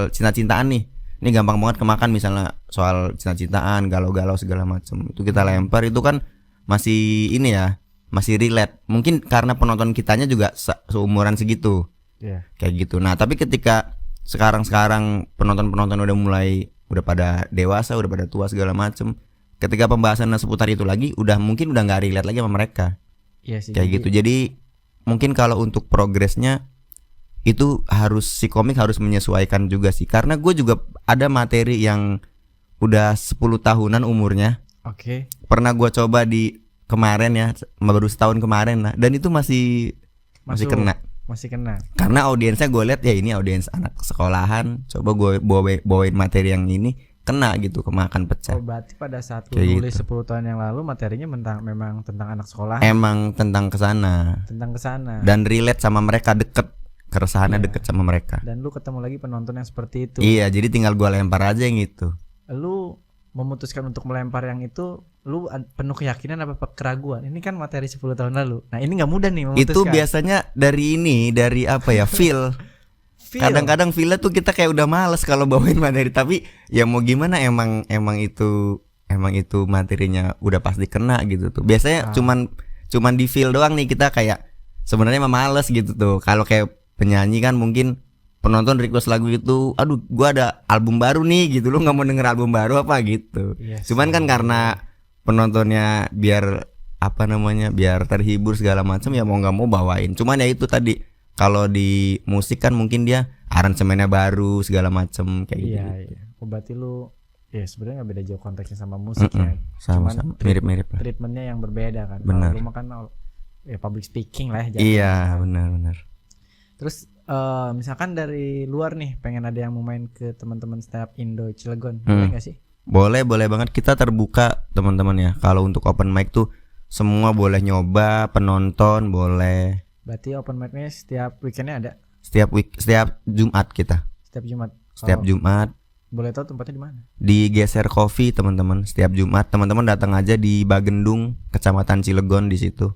S1: cinta-cintaan nih. Ini gampang banget kemakan, misalnya soal cinta-cintaan, galau-galau segala macam. Itu kita lempar, itu kan masih ini ya, masih relate. Mungkin karena penonton kitanya juga seumuran segitu.
S2: Iya.
S1: Kayak gitu. Nah, tapi ketika sekarang penonton-penonton udah pada dewasa, udah pada tua segala macam. Ketika pembahasannya seputar itu lagi, mungkin udah nggak relate lagi sama mereka.
S2: Iya sih.
S1: Kayak gitu. Jadi mungkin kalau untuk progresnya itu si komik harus menyesuaikan juga sih. Karena gue juga ada materi yang udah 10 tahunan umurnya.
S2: Oke.
S1: Pernah gue coba di kemarin ya, baru setahun kemarin lah. Dan itu masih kena.
S2: Masih kena.
S1: Karena audiensnya gue lihat ya ini audiens anak sekolahan. Coba gue bawain materi yang ini, kena gitu, kemakan pecah.
S2: Oh, berarti pada saat lu
S1: Kayak
S2: nulis
S1: gitu.
S2: 10 tahun yang lalu materinya memang tentang anak sekolah.
S1: Emang tentang kesana.
S2: Tentang kesana.
S1: Dan relate sama mereka, deket. Keresahannya
S2: Iya.
S1: deket sama mereka.
S2: Dan lu ketemu lagi penonton yang seperti itu.
S1: Iya, jadi tinggal gue lempar aja yang itu.
S2: Lu memutuskan untuk melempar yang itu, lu penuh keyakinan apa keraguan? Ini kan materi 10 tahun lalu. Nah, ini nggak mudah nih memutuskan.
S1: Itu biasanya dari apa ya, feel. Kadang-kadang feelnya tuh kita kayak udah males kalau bawain materi, tapi ya mau gimana, emang itu materinya udah pasti kena gitu tuh. Biasanya cuman di feel doang nih, kita kayak sebenarnya mah males gitu tuh. Kalau kayak penyanyi kan mungkin penonton request lagu itu, aduh gua ada album baru nih gitu, lu nggak mau denger album baru apa gitu.
S2: Yes.
S1: Cuman kan karena penontonnya biar biar terhibur segala macam, ya mau nggak mau bawain. Cuman ya itu tadi, kalau di musik kan mungkin dia aransemennya baru segala macam kayak gitu.
S2: Iya. Oh, berarti lu ya sebenarnya nggak beda jauh konteksnya sama musik ya.
S1: Sama
S2: Cuman
S1: mirip-mirip lah.
S2: treatmentnya yang berbeda kan.
S1: Benar.
S2: Kalau lu makan ya public speaking lah ya.
S1: Iya, benar.
S2: Terus misalkan dari luar nih pengen ada yang mau main ke teman-teman stand up Indo Cilegon, boleh nggak sih?
S1: Boleh banget, kita terbuka teman-teman ya. Kalau untuk open mic tuh semua boleh nyoba, penonton boleh.
S2: Berarti open mic-nya setiap weekendnya ada?
S1: Setiap Jumat kita.
S2: Setiap Jumat.
S1: Setiap Jumat.
S2: Boleh tahu tempatnya di mana?
S1: Di Geser Coffee teman-teman. Setiap Jumat teman-teman datang aja di Bagendung, Kecamatan Cilegon di situ.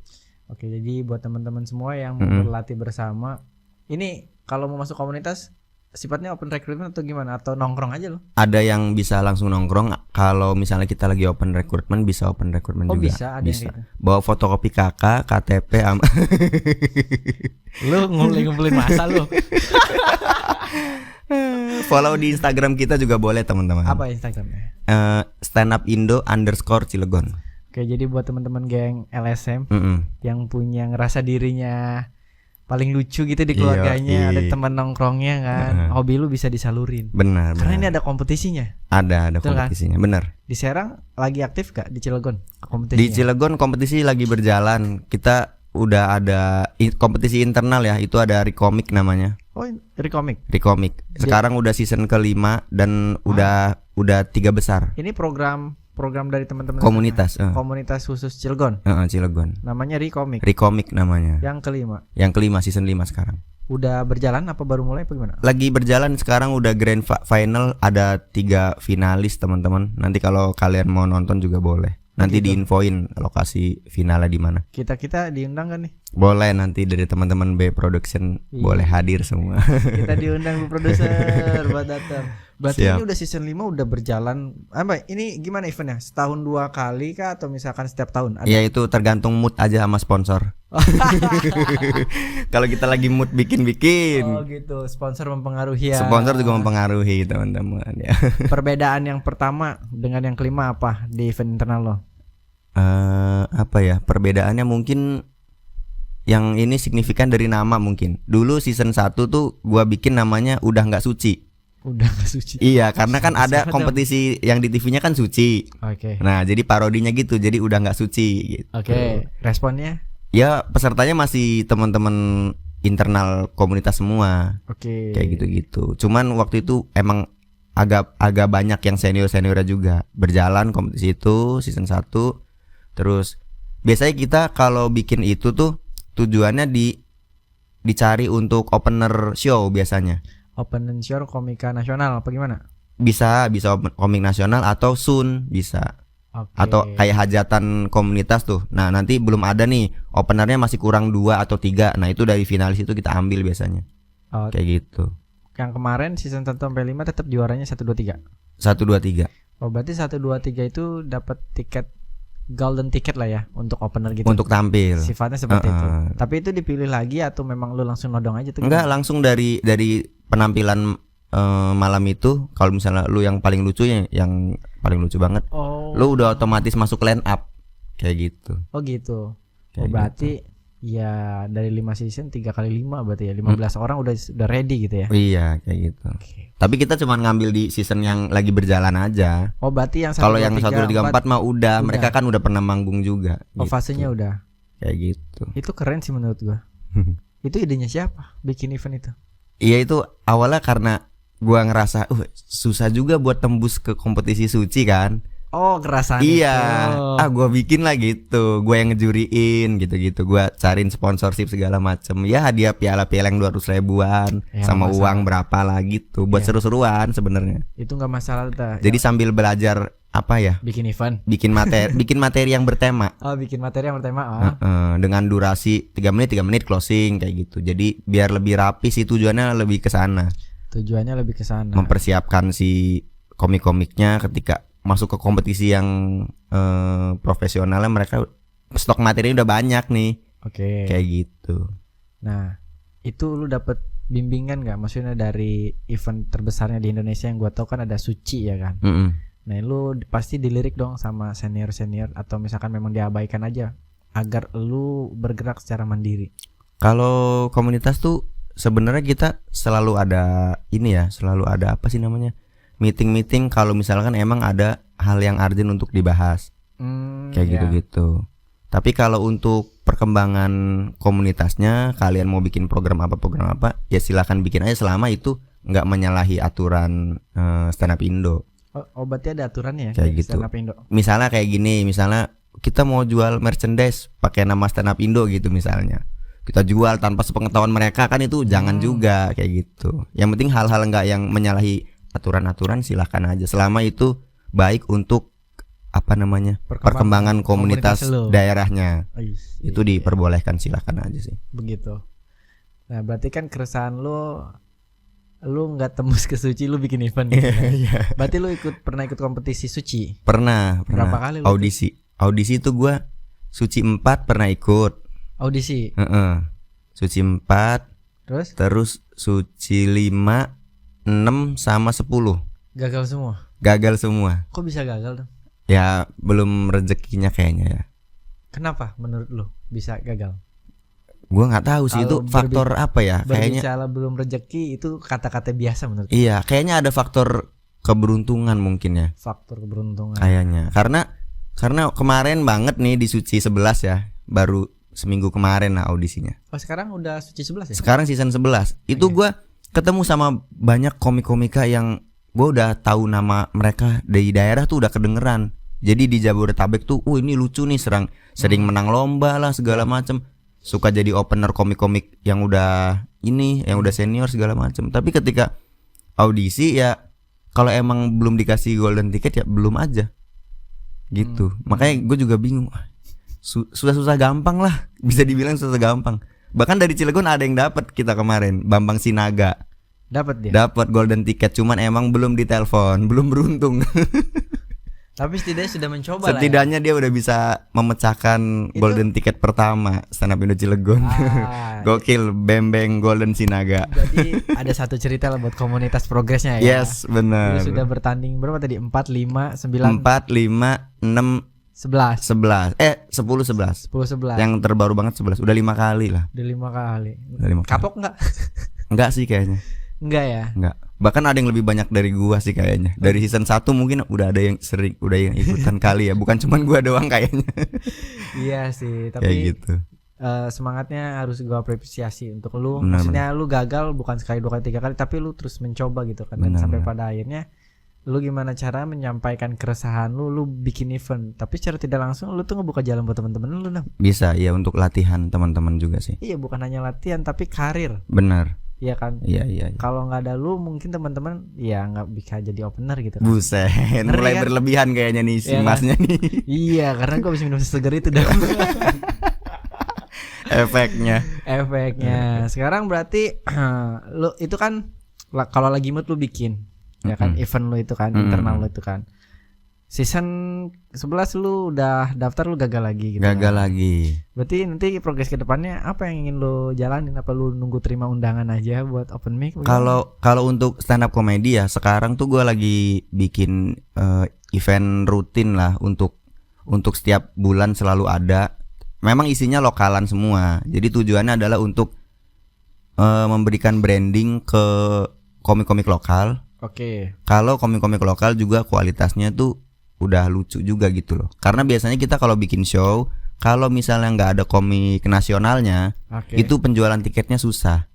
S2: Oke, jadi buat teman-teman semua yang mau berlatih bersama, ini kalau mau masuk komunitas sifatnya open recruitment atau gimana? Atau nongkrong aja loh?
S1: Ada yang bisa langsung nongkrong. Kalau misalnya kita lagi open recruitment, bisa open recruitment juga.
S2: Bisa, ada yang gitu.
S1: Bawa fotokopi KK, KTP
S2: Lu ngumpulin masa lu.
S1: Follow di Instagram kita juga boleh teman-teman.
S2: Apa Instagramnya?
S1: @standupIndo_Cilegon.
S2: Oke, jadi buat teman-teman geng LSM
S1: Mm-mm.
S2: yang punya ngerasa dirinya paling lucu gitu di keluarganya, ada teman nongkrongnya kan, hobi lu bisa disalurin.
S1: Benar.
S2: Karena ini ada kompetisinya.
S1: Ada
S2: Betul kan?
S1: kompetisinya, benar.
S2: Di Serang lagi aktif gak di Cilegon kompetisinya?
S1: Di Cilegon kompetisi lagi berjalan. Kita udah ada kompetisi internal ya, itu ada Recomik namanya.
S2: Oh, Recomik.
S1: Sekarang udah season ke-5 dan udah 3 besar.
S2: Ini program program dari teman-teman
S1: Komunitas,
S2: komunitas khusus Cilegon.
S1: Cilegon.
S2: Namanya Recomik.
S1: Recomik namanya.
S2: Yang kelima.
S1: Yang kelima, season 5 sekarang.
S2: Udah berjalan apa baru mulai apa gimana?
S1: Lagi berjalan sekarang, udah grand final, ada 3 finalis teman-teman. Nanti kalau kalian mau nonton juga boleh. Nanti diinfoin lokasi finalnya di mana.
S2: Kita diundang kan nih?
S1: Boleh, nanti dari teman-teman B Production boleh hadir semua.
S2: Kita diundang Bu produser buat datang. Berarti
S1: Siap.
S2: ini udah season 5 udah berjalan. Apa ini gimana eventnya? Setahun 2 kali kah atau misalkan setiap tahun?
S1: Ya itu tergantung mood aja sama sponsor. Kalau kita lagi mood bikin-bikin.
S2: Oh gitu, sponsor mempengaruhi ya.
S1: Sponsor juga mempengaruhi teman-teman ya.
S2: Perbedaan yang pertama dengan yang kelima apa di event internal lo?
S1: Apa ya, perbedaannya mungkin yang ini signifikan dari nama mungkin. Dulu season 1 tuh gua bikin namanya Udah Nggak Suci.
S2: Udah nggak suci.
S1: Iya, karena kan ada kompetisi yang di TV-nya kan suci.
S2: Oke.
S1: Nah, jadi parodinya gitu. Jadi Udah Nggak Suci gitu.
S2: Oke. Responnya?
S1: Ya, pesertanya masih teman-teman internal komunitas semua.
S2: Oke.
S1: Kayak gitu-gitu. Cuman waktu itu emang agak banyak yang senior-seniornya juga. Berjalan kompetisi itu season 1. Terus biasanya kita kalau bikin itu tuh tujuannya dicari untuk opener show biasanya.
S2: Open show komika nasional apa gimana?
S1: Bisa komik nasional atau Sun bisa.
S2: Oke.
S1: Atau kayak hajatan komunitas tuh. Nah, nanti belum ada nih, openernya masih kurang 2 atau 3. Nah, itu dari finalis itu kita ambil biasanya. Kayak gitu.
S2: Yang kemarin season 1 sampai 5 tetap juaranya 1 2 3.
S1: 1 2 3.
S2: Oh, berarti 1 2 3 itu dapat tiket golden ticket lah ya untuk opener gitu.
S1: Untuk tampil.
S2: Sifatnya seperti itu. Tapi itu dipilih lagi atau memang lu langsung nodong aja tuh?
S1: Enggak, langsung dari penampilan malam itu. Kalau misalnya lu yang paling lucu, yang paling lucu banget, lu udah otomatis masuk line up kayak gitu.
S2: Oh gitu.
S1: Kayak
S2: berarti ya dari 5 season 3 kali 5 berarti ya 15 orang udah ready gitu ya.
S1: Iya, kayak gitu. Tapi kita cuma ngambil di season yang lagi berjalan aja.
S2: Oh, berarti yang
S1: kalau yang 1 2 3 4 mah udah, mereka kan udah pernah manggung juga.
S2: Oh,
S1: gitu.
S2: fasenya udah.
S1: Kayak gitu.
S2: Itu keren sih menurut gua. Itu idenya siapa bikin event itu?
S1: Iya, itu awalnya karena gua ngerasa susah juga buat tembus ke kompetisi suci kan.
S2: Oh, kerasaan
S1: iya
S2: itu.
S1: Gua bikin lah gitu, gua yang ngejuriin gitu-gitu, gua cariin sponsorship segala macem. Ya hadiah piala-piala yang 200 ribuan
S2: ya,
S1: sama
S2: masalah.
S1: uang berapa lah gitu, buat seru-seruan sebenarnya.
S2: Itu nggak masalah dah.
S1: Jadi sambil belajar apa ya,
S2: bikin event,
S1: bikin materi yang bertema.
S2: Oh, bikin materi yang bertema.
S1: Dengan durasi 3 menit closing kayak gitu. Jadi biar lebih rapi sih, tujuannya lebih ke sana.
S2: Tujuannya lebih ke sana.
S1: Mempersiapkan si komik-komiknya ketika masuk ke kompetisi yang profesionalnya, mereka stok materinya udah banyak nih.
S2: Oke.
S1: Kayak gitu.
S2: Nah, itu lu dapet bimbingan nggak? Maksudnya dari event terbesarnya di Indonesia yang gua tahu kan ada Suci ya kan. Nah, lu pasti dilirik dong sama senior atau misalkan memang diabaikan aja agar lu bergerak secara mandiri.
S1: Kalau komunitas tuh sebenarnya kita selalu ada ini ya, selalu ada apa sih namanya? Meeting kalau misalkan emang ada hal yang urgent untuk dibahas. Kayak gitu-gitu. Tapi kalau untuk perkembangan komunitasnya, kalian mau bikin program apa, ya silakan bikin aja selama itu nggak menyalahi aturan stand up Indo.
S2: Oh, berarti ada aturannya ya?
S1: Kayak gitu.
S2: Stand up Indo.
S1: Misalnya kayak gini, misalnya kita mau jual merchandise pakai nama stand up Indo gitu misalnya. Kita jual tanpa sepengetahuan mereka, kan itu jangan juga kayak gitu. Yang penting hal-hal nggak yang menyalahi aturan-aturan silahkan aja, selama itu baik untuk apa namanya, perkembangan komunitas daerahnya. Itu diperbolehkan, silahkan aja sih.
S2: Begitu. Nah, berarti kan keresahan lu nggak tembus ke Suci, lu bikin event gitu kan? Berarti lu pernah ikut kompetisi Suci?
S1: Pernah.
S2: Berapa kali lu
S1: audisi itu gua Suci 4 pernah ikut.
S2: Audisi?
S1: Suci 4. Terus Suci 5, 6 sama 10. Gagal semua.
S2: Kok bisa gagal dong?
S1: Ya belum rezekinya kayaknya ya.
S2: Kenapa menurut lu bisa gagal?
S1: Gua nggak tahu sih. Kalo itu faktor apa ya? Kayaknya
S2: berbicara belum rezeki itu kata-kata biasa menurut.
S1: Iya, kayaknya ada faktor keberuntungan mungkin ya.
S2: Faktor keberuntungan.
S1: Kayaknya. Karena kemarin banget nih di Suci 11 ya. Baru seminggu kemarin lah audisinya.
S2: Oh, sekarang udah Suci 11 ya?
S1: Sekarang season 11. Itu gua ketemu sama banyak komik-komika yang gue udah tahu nama mereka dari daerah tuh, udah kedengeran. Jadi di Jabodetabek tuh, ini lucu nih, sering menang lomba lah segala macem. Suka jadi opener komik-komik yang udah senior segala macem. Tapi ketika audisi ya, kalau emang belum dikasih golden ticket ya belum aja. Gitu. Makanya gue juga bingung. Susah-susah gampang lah, bisa dibilang susah gampang. Bahkan dari Cilegon ada yang dapat kita kemarin, Bambang Sinaga.
S2: Dapat dia.
S1: Dapat golden ticket, cuman emang belum ditelepon, belum beruntung.
S2: Tapi setidaknya sudah mencoba lah.
S1: Setidaknya dia udah bisa memecahkan golden ticket pertama stand up Indo Cilegon. Gokil, Bembeng Golden Sinaga.
S2: Jadi ada satu cerita lah buat komunitas progresnya ya.
S1: Yes, benar.
S2: Lu sudah bertanding berapa tadi? 4, 5, 9
S1: 4, 5, 6,
S2: 11.
S1: 10, 11.
S2: 10, 11.
S1: Yang terbaru banget 11. Udah 5 kali lah.
S2: Udah 5 kali.
S1: Udah 5 kali.
S2: Kapok enggak?
S1: Enggak sih kayaknya.
S2: Enggak ya?
S1: Enggak. Bahkan ada yang lebih banyak dari gua sih kayaknya. Dari season 1 mungkin udah ada yang sering, udah yang ikutan kali ya. Bukan cuman gua doang kayaknya.
S2: Iya sih, tapi
S1: kayak gitu.
S2: Semangatnya harus gua apresiasi untuk lu.
S1: Benar,
S2: Maksudnya lu gagal bukan sekali, 2 kali, 3 kali, tapi lu terus mencoba gitu kan. Dan
S1: Benar,
S2: sampai
S1: benar.
S2: pada akhirnya lu gimana cara menyampaikan keresahan lu bikin event. Tapi secara tidak langsung lu tuh ngebuka jalan buat teman-teman lu, Nam.
S1: Bisa ya untuk latihan teman-teman juga sih.
S2: Iya, bukan hanya latihan tapi karir.
S1: Benar.
S2: Iya kan?
S1: Iya.
S2: Kalau nggak ada lu mungkin teman-teman ya nggak bisa jadi opener gitu kan.
S1: Buset, mulai
S2: kan?
S1: berlebihan kayaknya nih si
S2: Iya kan?
S1: masnya nih.
S2: Iya, karena gua bisa minum segar itu dah.
S1: Efeknya.
S2: Sekarang berarti lu itu kan kalau lagi mood lu bikin ya kan, event lu itu kan, internal lu itu kan. Season 11 lu udah daftar, lu gagal lagi gitu.
S1: Gagal
S2: kan?
S1: lagi.
S2: Berarti nanti progres ke depannya apa yang ingin lu jalanin? Apa lu nunggu terima undangan aja buat open mic?
S1: Kalau untuk stand up comedy ya sekarang tuh gue lagi bikin event rutin lah untuk setiap bulan selalu ada. Memang isinya lokalan semua. Jadi tujuannya adalah untuk memberikan branding ke komik-komik lokal.
S2: Oke.
S1: Kalau komik-komik lokal juga kualitasnya tuh udah lucu juga gitu loh. Karena biasanya kita kalau bikin show, kalau misalnya nggak ada komik nasionalnya, itu penjualan tiketnya susah.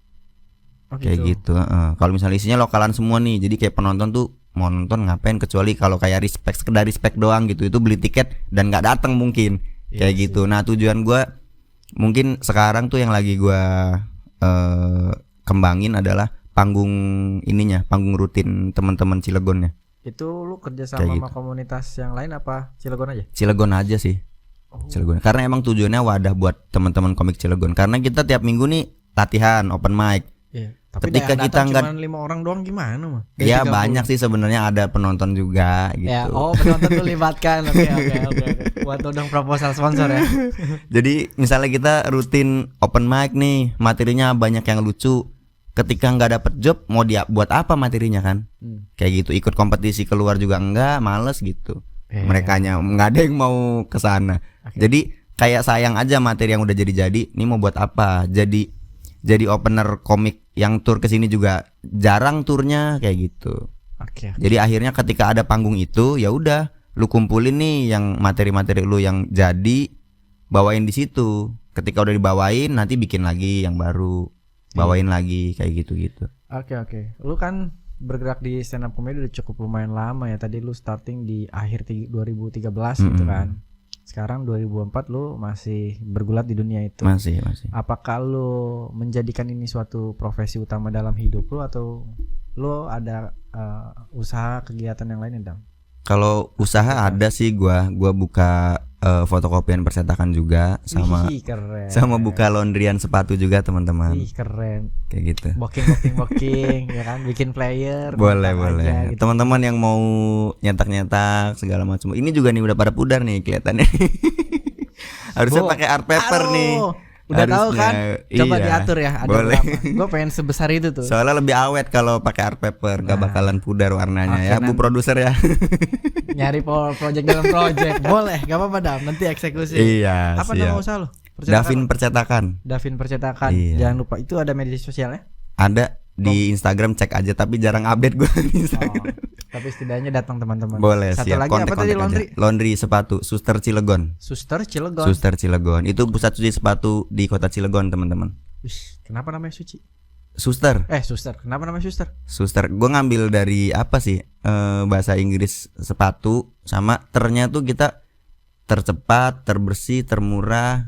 S1: Kayak gitu. Kalau misalnya isinya lokalan semua nih, jadi kayak penonton tuh mau nonton ngapain, kecuali kalau kayak sekedar respect doang gitu, itu beli tiket dan nggak datang mungkin. Kayak gitu. Nah tujuan gue mungkin sekarang tuh yang lagi gue kembangin adalah panggung rutin teman-teman Cilegonnya.
S2: Itu lu kerja sama
S1: Kayak gitu.
S2: komunitas yang lain apa Cilegon aja?
S1: Cilegon aja sih. Cilegon. Karena emang tujuannya wadah buat teman-teman komik Cilegon. Karena kita tiap minggu nih latihan open mic.
S2: Iya. Tapi
S1: Ketika kita nggak,
S2: cuma 5 orang doang gimana mah?
S1: ya banyak sih sebenarnya, ada penonton juga gitu.
S2: Ya, penonton tuh libatkan. Oke. Buat undang proposal sponsor ya.
S1: Jadi misalnya kita rutin open mic nih, materinya banyak yang lucu. Ketika nggak dapet job, mau dia buat apa materinya kan? Kayak gitu. Ikut kompetisi keluar juga enggak, males gitu. Merekanya nggak ada yang mau kesana. Jadi kayak sayang aja materi yang udah jadi. Ini mau buat apa? Jadi opener komik yang tur kesini juga jarang turnya kayak gitu. Jadi akhirnya ketika ada panggung itu, ya udah, lu kumpulin nih yang materi-materi lu yang jadi, bawain di situ. Ketika udah dibawain, nanti bikin lagi yang baru. Bawain lagi kayak gitu.
S2: Oke. Lu kan bergerak di stand up comedy udah cukup lumayan lama ya. Tadi lu starting di akhir 2013 gitu kan. Sekarang 2004 lu masih bergulat di dunia itu.
S1: Masih.
S2: Apakah lu menjadikan ini suatu profesi utama dalam hidup lu, atau lu ada usaha kegiatan yang lain, Dam?
S1: Kalau usaha ada sih, gua buka fotokopian percetakan juga, sama
S2: Wih, keren.
S1: sama buka laundryan sepatu juga teman-teman.
S2: Ih, keren.
S1: Kayak gitu.
S2: Booking ya kan, bikin player.
S1: Boleh.
S2: Aja, gitu.
S1: Teman-teman yang mau nyetak segala macam. Ini juga nih udah pada pudar nih kelihatannya. Harusnya pakai art paper nih.
S2: Udah tahu kan? Coba
S1: iya,
S2: diatur ya. Ada
S1: boleh.
S2: Gue pengen sebesar itu tuh.
S1: Soalnya lebih awet kalau pakai art paper, gak bakalan pudar warnanya ya, Bu produser ya.
S2: Nyari project dalam project. Boleh, gak apa-apa, Dam. Nanti eksekusi.
S1: Iya.
S2: Apa nama usaha lo?
S1: Davin Percetakan.
S2: Iya. Jangan lupa, itu ada media sosialnya?
S1: Ada di Instagram, cek aja, tapi jarang update gue di Instagram.
S2: Tapi setidaknya datang teman-teman.
S1: Boleh,
S2: Satu
S1: siap.
S2: lagi apa tadi, laundry?
S1: Laundry sepatu, Suster Cilegon.
S2: Suster Cilegon.
S1: Suster Cilegon. Itu pusat cuci sepatu di kota Cilegon, teman-teman.
S2: Wih, kenapa namanya Suci?
S1: Suster.
S2: Suster. Kenapa namanya suster?
S1: Suster. Gue ngambil dari apa sih? Bahasa Inggris sepatu sama ternya tuh kita tercepat, terbersih, termurah,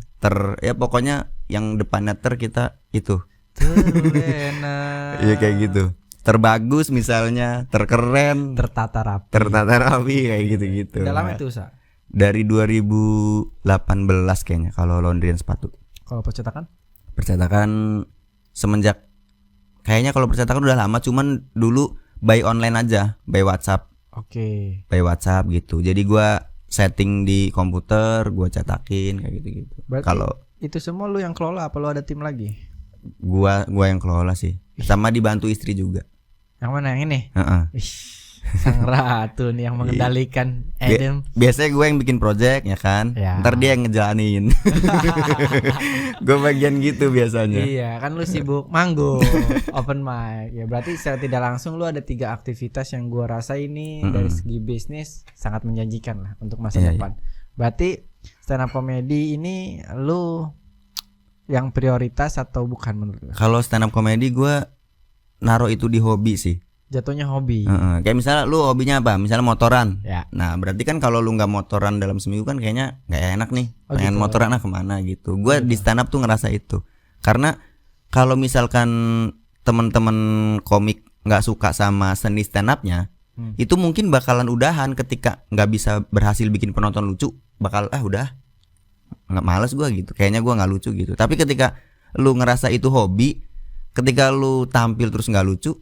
S1: ya pokoknya yang depannya kita itu.
S2: Terlena.
S1: Iya kayak gitu. Terbagus misalnya, terkeren,
S2: Tertata rapi.
S1: Kayak gitu-gitu.
S2: Udah lama itu usaha?
S1: Dari 2018 kayaknya kalau laundryan sepatu.
S2: Kalau percetakan?
S1: Percetakan semenjak kayaknya kalau percetakan udah lama, cuman dulu by online aja, by WhatsApp.
S2: Oke.
S1: By WhatsApp gitu. Jadi gua setting di komputer, gua cetakin kayak gitu-gitu. Kalau
S2: itu semua lu yang kelola apa lu ada tim lagi?
S1: Gua yang kelola sih. Sama dibantu istri juga.
S2: Yang mana yang ini?
S1: Heeh.
S2: Sang ratu nih yang mengendalikan Adam.
S1: Biasanya gue yang bikin project ya kan.
S2: Ya.
S1: Ntar dia yang ngejalanin. Gue bagian gitu biasanya.
S2: Iya kan lu sibuk manggung, open mic. Ya berarti secara tidak langsung lu ada 3 aktivitas yang gua rasa ini dari segi bisnis sangat menjanjikan lah untuk masa depan. Berarti stand up comedy ini lu yang prioritas atau bukan menurut lu?
S1: Kalau stand up comedy gue naruh itu di hobi sih.
S2: Jatuhnya hobi.
S1: Kayak misalnya lu hobinya apa? Misalnya motoran.
S2: Ya.
S1: Nah berarti kan kalau lu nggak motoran dalam seminggu kan kayaknya nggak enak nih. Pengen
S2: gitu.
S1: motoran kemana gitu. Gue di stand up tuh ngerasa itu. Karena kalau misalkan teman-teman komik nggak suka sama seni stand upnya, itu mungkin bakalan udahan ketika nggak bisa berhasil bikin penonton lucu. Bakal udah nggak, males gue gitu. Kayaknya gue nggak lucu gitu. Tapi ketika lu ngerasa itu hobi, ketika lu tampil terus nggak lucu,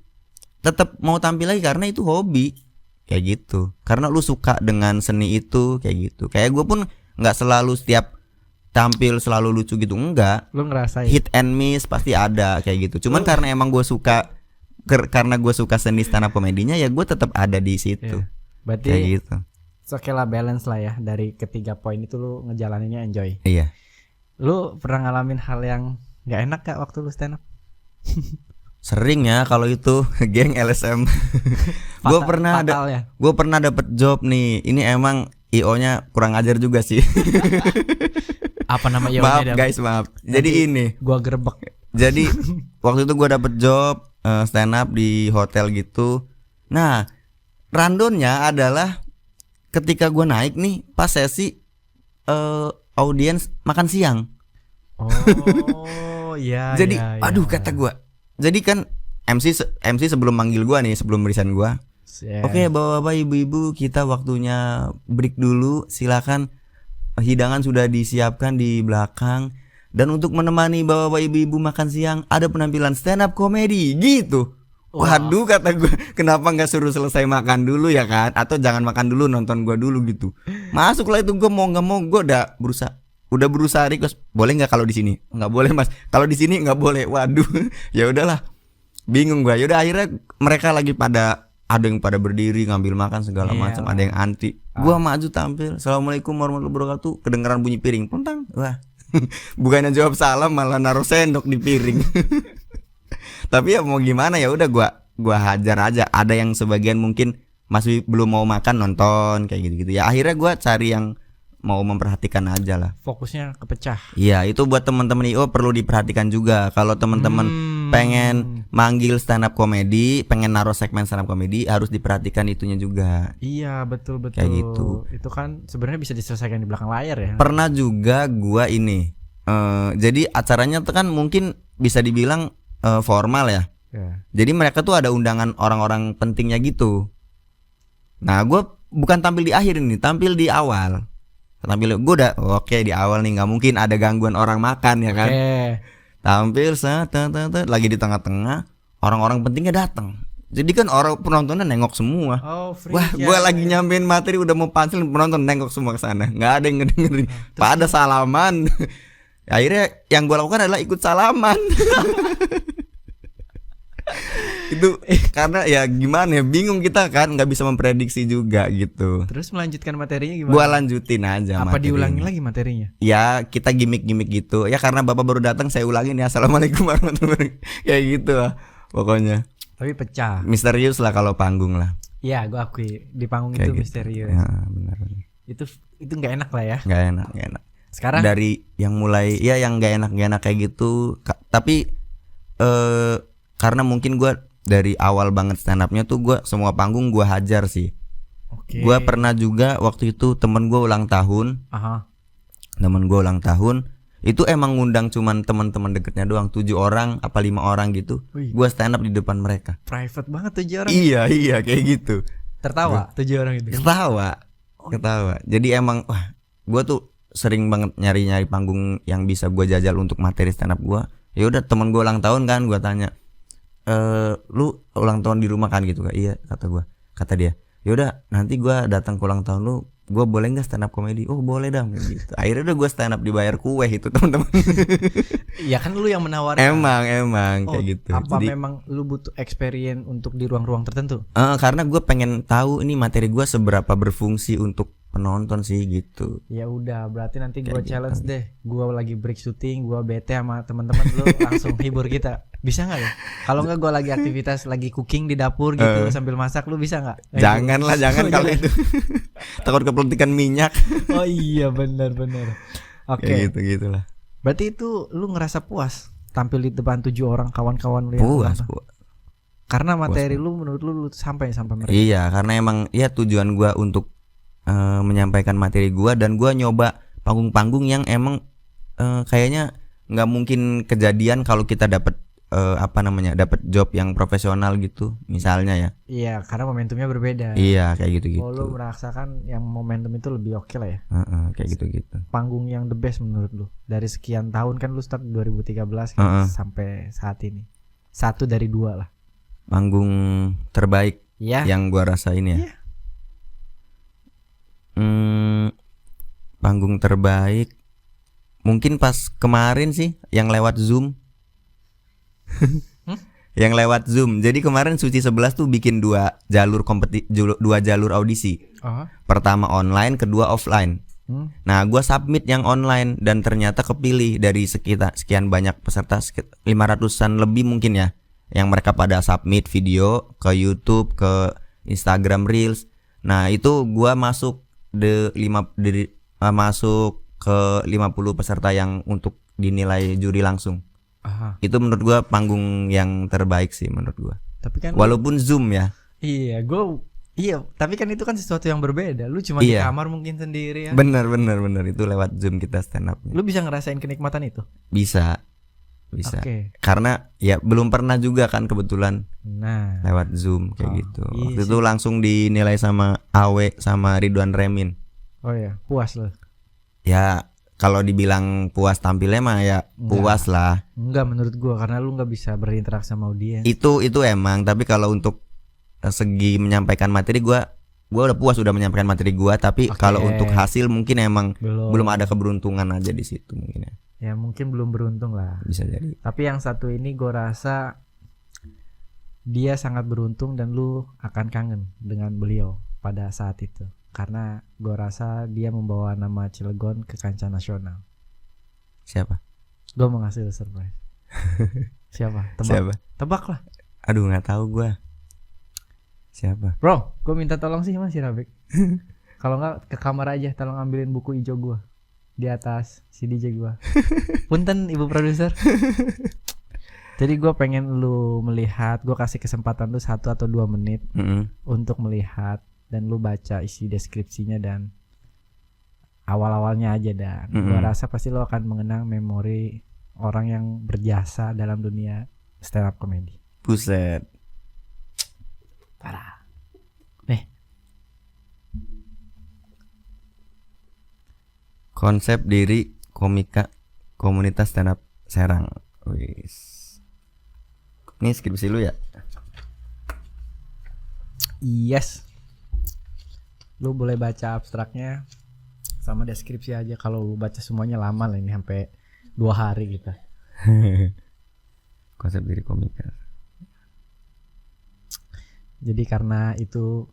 S1: tetap mau tampil lagi karena itu hobi kayak gitu, karena lu suka dengan seni itu kayak gitu. Kayak gue pun nggak selalu setiap tampil selalu lucu gitu, enggak.
S2: Lu ngerasain
S1: Hit and miss pasti ada kayak gitu. Cuman karena emang gue suka, karena gue suka seni stand up komedinya, ya gue tetap ada di situ.
S2: Berarti
S1: kayak gitu.
S2: Oke lah, balance lah ya. Dari ketiga poin itu lu ngejalaninnya enjoy.
S1: Iya.
S2: Lu pernah ngalamin hal yang nggak enak gak waktu lu stand up?
S1: Sering ya kalau itu geng LSM. Gue pernah dapet job nih. Ini emang IO-nya kurang ajar juga sih.
S2: Apa nama IO-nya?
S1: Maaf guys, maaf. Jadi ini
S2: gua gerbek.
S1: Jadi waktu itu gue dapet job stand up di hotel gitu. Nah, randonnya adalah ketika gue naik nih pas sesi audiens makan siang.
S2: Oh iya.
S1: Jadi aduh kata gue. Jadi kan MC sebelum manggil gue nih, sebelum resign gue. Oke, bapak-bapak, ibu-ibu, kita waktunya break dulu. Silakan, hidangan sudah disiapkan di belakang. Dan untuk menemani bapak-bapak, ibu-ibu makan siang, ada penampilan stand up comedy gitu. Waduh kata gue, kenapa nggak suruh selesai makan dulu ya kan? Atau jangan makan dulu, nonton gue dulu gitu. Masuklah itu, gue mau nggak mau gue udah berusaha request, boleh nggak kalau di sini? Nggak boleh mas, kalau di sini nggak boleh. Waduh, ya udahlah, bingung gue. Yaudah akhirnya mereka lagi ada yang pada berdiri ngambil makan segala macam, ada yang anti. Gue maju tampil, assalamualaikum warahmatullahi wabarakatuh. Kedengeran bunyi piring, pontang, wah, bukannya jawab salam malah naruh sendok di piring. Tapi ya mau gimana, ya udah gue hajar aja. Ada yang sebagian mungkin masih belum mau makan, nonton kayak gitu-gitu. Ya akhirnya gue cari yang mau memperhatikan aja lah.
S2: Fokusnya kepecah.
S1: Iya, itu buat teman-teman IO perlu diperhatikan juga. Kalau teman-teman pengen manggil stand up comedy, pengen naruh segmen stand up comedy, harus diperhatikan itunya juga.
S2: Iya, betul.
S1: Kayak gitu.
S2: Itu kan sebenarnya bisa diselesaikan di belakang layar ya.
S1: Pernah juga gua ini. Jadi acaranya tuh kan mungkin bisa dibilang formal ya. Jadi mereka tuh ada undangan orang-orang pentingnya gitu. Nah, gua bukan tampil di akhir ini, tampil di awal. Tampil gue udah oke di awal nih, nggak mungkin ada gangguan orang makan ya kan. Tampil lagi di tengah-tengah, orang-orang pentingnya datang. Jadi kan orang penontonnya nengok semua. Wah, gue lagi nyampein materi udah mau pansil, penonton nengok semua ke sana. Nggak ada yang ngedengerin. Pada salaman. Akhirnya yang gue lakukan adalah ikut salaman. Itu karena ya gimana ya, bingung kita kan, nggak bisa memprediksi juga gitu.
S2: Terus melanjutkan materinya gimana?
S1: Gua lanjutin aja.
S2: Apa diulangi lagi materinya?
S1: Ya kita gimmick gitu. Ya karena bapak baru datang, saya ulangin ya, assalamualaikum warahmatullahi wabarakatuh. Kayak gitu lah pokoknya.
S2: Tapi pecah.
S1: Misterius lah kalau panggung lah.
S2: Ya gue akui di panggung
S1: kayak
S2: itu
S1: gitu.
S2: misterius.
S1: Ya, benar.
S2: Itu nggak enak lah ya.
S1: Nggak enak.
S2: Sekarang
S1: dari yang mulai ya yang nggak enak kayak gitu. Tapi karena mungkin gue dari awal banget stand upnya tuh gue semua panggung gue hajar sih.
S2: Oke.
S1: Gue pernah juga waktu itu temen gue ulang tahun.
S2: Aha.
S1: Temen gue ulang tahun itu emang ngundang cuman teman-teman deketnya doang, 7 orang apa 5 orang gitu.
S2: Wih.
S1: Gue stand up di depan mereka.
S2: Private banget 7 orang.
S1: Iya kayak gitu.
S2: Tertawa 7 orang itu.
S1: Ketawa. Jadi emang wah, gue tuh sering banget nyari panggung yang bisa gue jajal untuk materi stand up gue. Ya udah temen gue ulang tahun kan, gue tanya, lu ulang tahun di rumah kan gitu kan? Iya kata dia. Ya udah nanti gue datang ke ulang tahun lu, gue boleh nggak stand up komedi? Oh boleh dah gitu. Akhirnya udah gue stand up dibayar kue itu teman-teman.
S2: Iya kan lu yang menawarkan.
S1: Emang kayak gitu.
S2: Apa
S1: Jadi,
S2: memang lu butuh experience untuk di ruang-ruang tertentu?
S1: karena gue pengen tahu ini materi gue seberapa berfungsi untuk penonton sih gitu.
S2: Ya udah, berarti nanti
S1: Kayak
S2: gua challenge deh. Gua lagi break syuting, gua bete sama teman-teman, lu langsung hibur kita. Bisa nggak ya? Kalau nggak gua lagi aktivitas lagi cooking di dapur gitu sambil masak, lu bisa nggak?
S1: Jangan kalau itu. Takut kepelintikan minyak.
S2: Oh iya benar. Oke.
S1: Kayak gitulah.
S2: Berarti itu lu ngerasa puas tampil di depan 7 orang kawan-kawan lu yang
S1: Puas.
S2: karena materi lu menurut lu sampai mereka.
S1: Iya, karena emang ya tujuan gua untuk menyampaikan materi gua, dan gua nyoba panggung-panggung yang emang kayaknya nggak mungkin kejadian kalau kita dapat dapat job yang profesional gitu misalnya ya.
S2: Iya, karena momentumnya berbeda.
S1: Iya kayak gitu.
S2: Oh, lu merasakan yang momentum itu lebih oke lah ya.
S1: Kayak gitu.
S2: Panggung yang the best menurut lu dari sekian tahun kan, lu start 2013 kan, sampai saat ini. 1 dari 2 lah.
S1: Panggung terbaik yang gua rasain ya.
S2: Iya.
S1: Panggung terbaik mungkin pas kemarin sih yang lewat Zoom. Yang lewat Zoom. Jadi kemarin Suci 11 tuh bikin 2 jalur audisi. Pertama online, kedua offline. Nah, gua submit yang online dan ternyata kepilih dari sekian banyak peserta, 500-an lebih mungkin ya, yang mereka pada submit video ke YouTube, ke Instagram Reels. Nah, itu gua masuk masuk ke 50 peserta yang untuk dinilai juri langsung. Itu menurut gua panggung yang terbaik sih menurut gua. Tapi kan walaupun Zoom ya.
S2: Iya, tapi kan itu kan sesuatu yang berbeda. Lu cuma di kamar mungkin sendiri ya.
S1: Bener itu lewat Zoom kita stand up.
S2: Lu bisa ngerasain kenikmatan itu?
S1: Bisa. Karena ya belum pernah juga kan kebetulan.
S2: Nah,
S1: lewat Zoom kayak gitu. Waktu itu langsung dinilai sama Awe sama Ridwan Remin.
S2: Oh ya, puas lo.
S1: Ya kalau dibilang puas tampilnya mah ya puas lah.
S2: Enggak menurut gua, karena lu nggak bisa berinteraksi sama audiens.
S1: Itu emang, tapi kalau untuk segi menyampaikan materi gua udah puas udah menyampaikan materi gua, tapi kalau untuk hasil mungkin emang belum ada keberuntungan aja di situ mungkin ya.
S2: Ya mungkin belum beruntung lah.
S1: Bisa jadi.
S2: Tapi yang satu ini gua rasa dia sangat beruntung dan lu akan kangen dengan beliau pada saat itu. Karena gue rasa dia membawa nama Cilegon ke kancah nasional.
S1: Siapa?
S2: Gue mau ngasih surprise. Siapa? Tebak lah.
S1: Aduh nggak tahu gue. Siapa?
S2: Bro, gue minta tolong sih Mas Rabek. Kalau nggak ke kamar aja, tolong ambilin buku hijau gue di atas si DJ gue. Punten ibu produser. Jadi gue pengen lu melihat, gue kasih kesempatan lu 1 atau 2 menit untuk melihat. Dan lu baca isi deskripsinya dan awal-awalnya aja, dan gua rasa pasti lu akan mengenang memori orang yang berjasa dalam dunia stand up comedy.
S1: Buset.
S2: Parah. Nih.
S1: Konsep diri komika komunitas stand up Serang. Wis. Ini skripsi lu ya?
S2: Yes. Lu boleh baca abstraknya sama deskripsi aja. Kalau lu baca semuanya lama lah ini, sampai 2 hari kita.
S1: Konsep diri komika.
S2: Jadi karena itu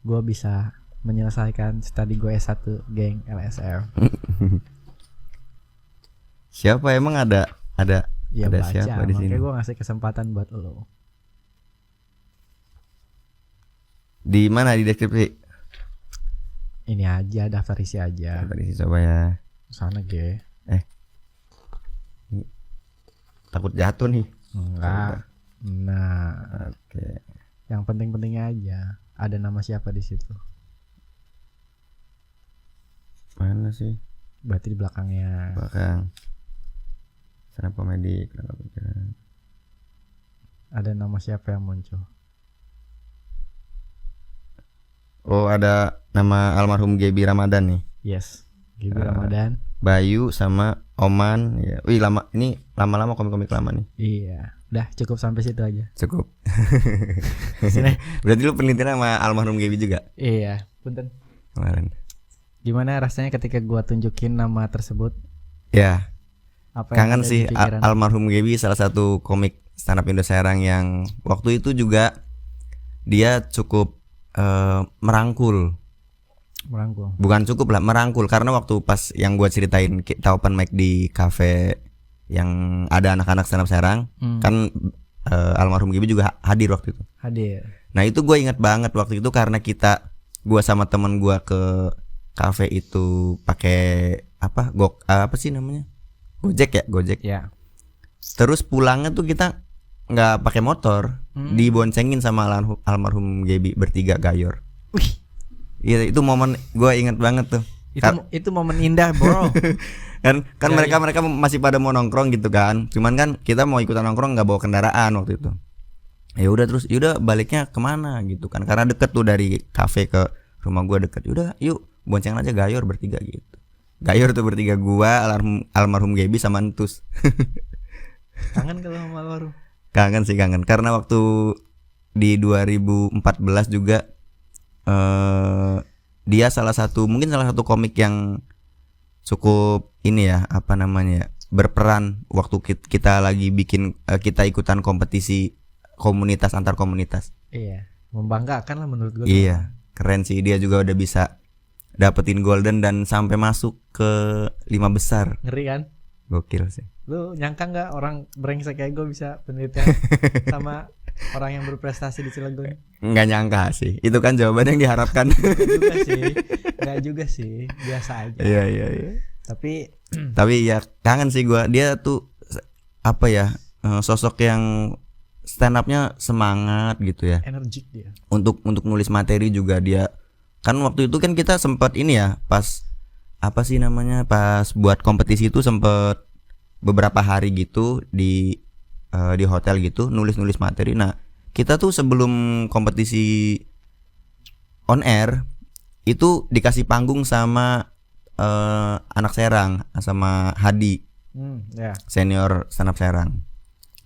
S2: gue bisa menyelesaikan studi gue S1 geng LSM.
S1: Siapa emang ada
S2: Ya
S1: ada
S2: baca,
S1: siapa di sini?
S2: Makanya gue ngasih kesempatan buat lo.
S1: Di mana di deskripsi?
S2: Ini aja, daftar isi aja.
S1: Daftar isi coba ya.
S2: Sana G.
S1: Takut jatuh nih.
S2: Enggak. Nah,
S1: Oke.
S2: yang penting-pentingnya aja. Ada nama siapa di situ?
S1: Mana sih?
S2: Berarti di belakangnya.
S1: Belakang. Stand up comedy. Kenapa pikiran?
S2: Ada nama siapa yang muncul?
S1: Oh, ada nama almarhum Gebi Ramadan nih.
S2: Yes. Gibi Ramadan.
S1: Bayu sama Oman. Ya. Wih, lama. Ini lama-lama komik-komik lama nih.
S2: Iya. Udah cukup sampai situ aja.
S1: Cukup.
S2: Sini.
S1: Berarti lu penelitian sama almarhum Gebi juga
S2: Iya. Punten.
S1: kemarin.
S2: Gimana rasanya ketika gua tunjukin nama tersebut?
S1: Ya,
S2: Apa yang
S1: kangen
S2: ada
S1: sih
S2: di pikiran?
S1: almarhum Gebi, salah satu komik stand up Indo Serang yang waktu itu juga dia cukup merangkul.
S2: Merangkul.
S1: Bukan cukup lah, merangkul, karena waktu pas yang gua ceritain kita open mic di cafe yang ada anak-anak stand up Serang, kan almarhum Gebi juga hadir waktu itu.
S2: Hadir.
S1: Nah, itu gue ingat banget waktu itu karena gua sama temen gua ke cafe itu pakai apa sih namanya? Gojek.
S2: Ya.
S1: Terus pulangnya tuh kita nggak pakai motor, diboncengin sama almarhum Gebi bertiga gayor.
S2: Wih,
S1: Iya, itu momen gue inget banget tuh.
S2: itu momen indah, bro.
S1: kan mereka masih pada mau nongkrong gitu kan. Cuman kan kita mau ikutan nongkrong nggak bawa kendaraan waktu itu. Ya udah baliknya kemana gitu kan? Karena deket tuh dari kafe ke rumah gue deket. Udah, yuk bonceng aja gayor bertiga gitu. Gayor tuh bertiga, gua, almarhum Gebi sama Entus.
S2: Kangen kalau sama almarhum.
S1: Kangen sih, kangen. Karena waktu di 2014 juga dia mungkin salah satu komik yang cukup ini ya, apa namanya, berperan waktu kita lagi kita ikutan kompetisi komunitas antar komunitas.
S2: Iya, membanggakan lah menurut gue.
S1: Iya, keren sih, dia juga udah bisa dapetin golden dan sampai masuk ke 5 besar.
S2: Ngeri kan?
S1: Gokil sih.
S2: Lu nyangka nggak orang brengsek kayak gue bisa penelitian sama orang yang berprestasi di Cilegon?
S1: Nggak nyangka sih, itu kan jawaban yang diharapkan.
S2: Nggak juga sih, biasa aja.
S1: Iya.
S2: Tapi
S1: ya kangen sih gua, dia tuh apa ya, sosok yang stand up-nya semangat gitu ya.
S2: energik dia.
S1: Untuk nulis materi juga dia. Kan waktu itu kan kita sempat ini ya, pas apa sih namanya, pas buat kompetisi itu sempat beberapa hari gitu di hotel gitu nulis materi. Nah, kita tuh sebelum kompetisi on air itu dikasih panggung sama anak Serang, sama Hadi,
S2: Ya.
S1: senior stand up Serang.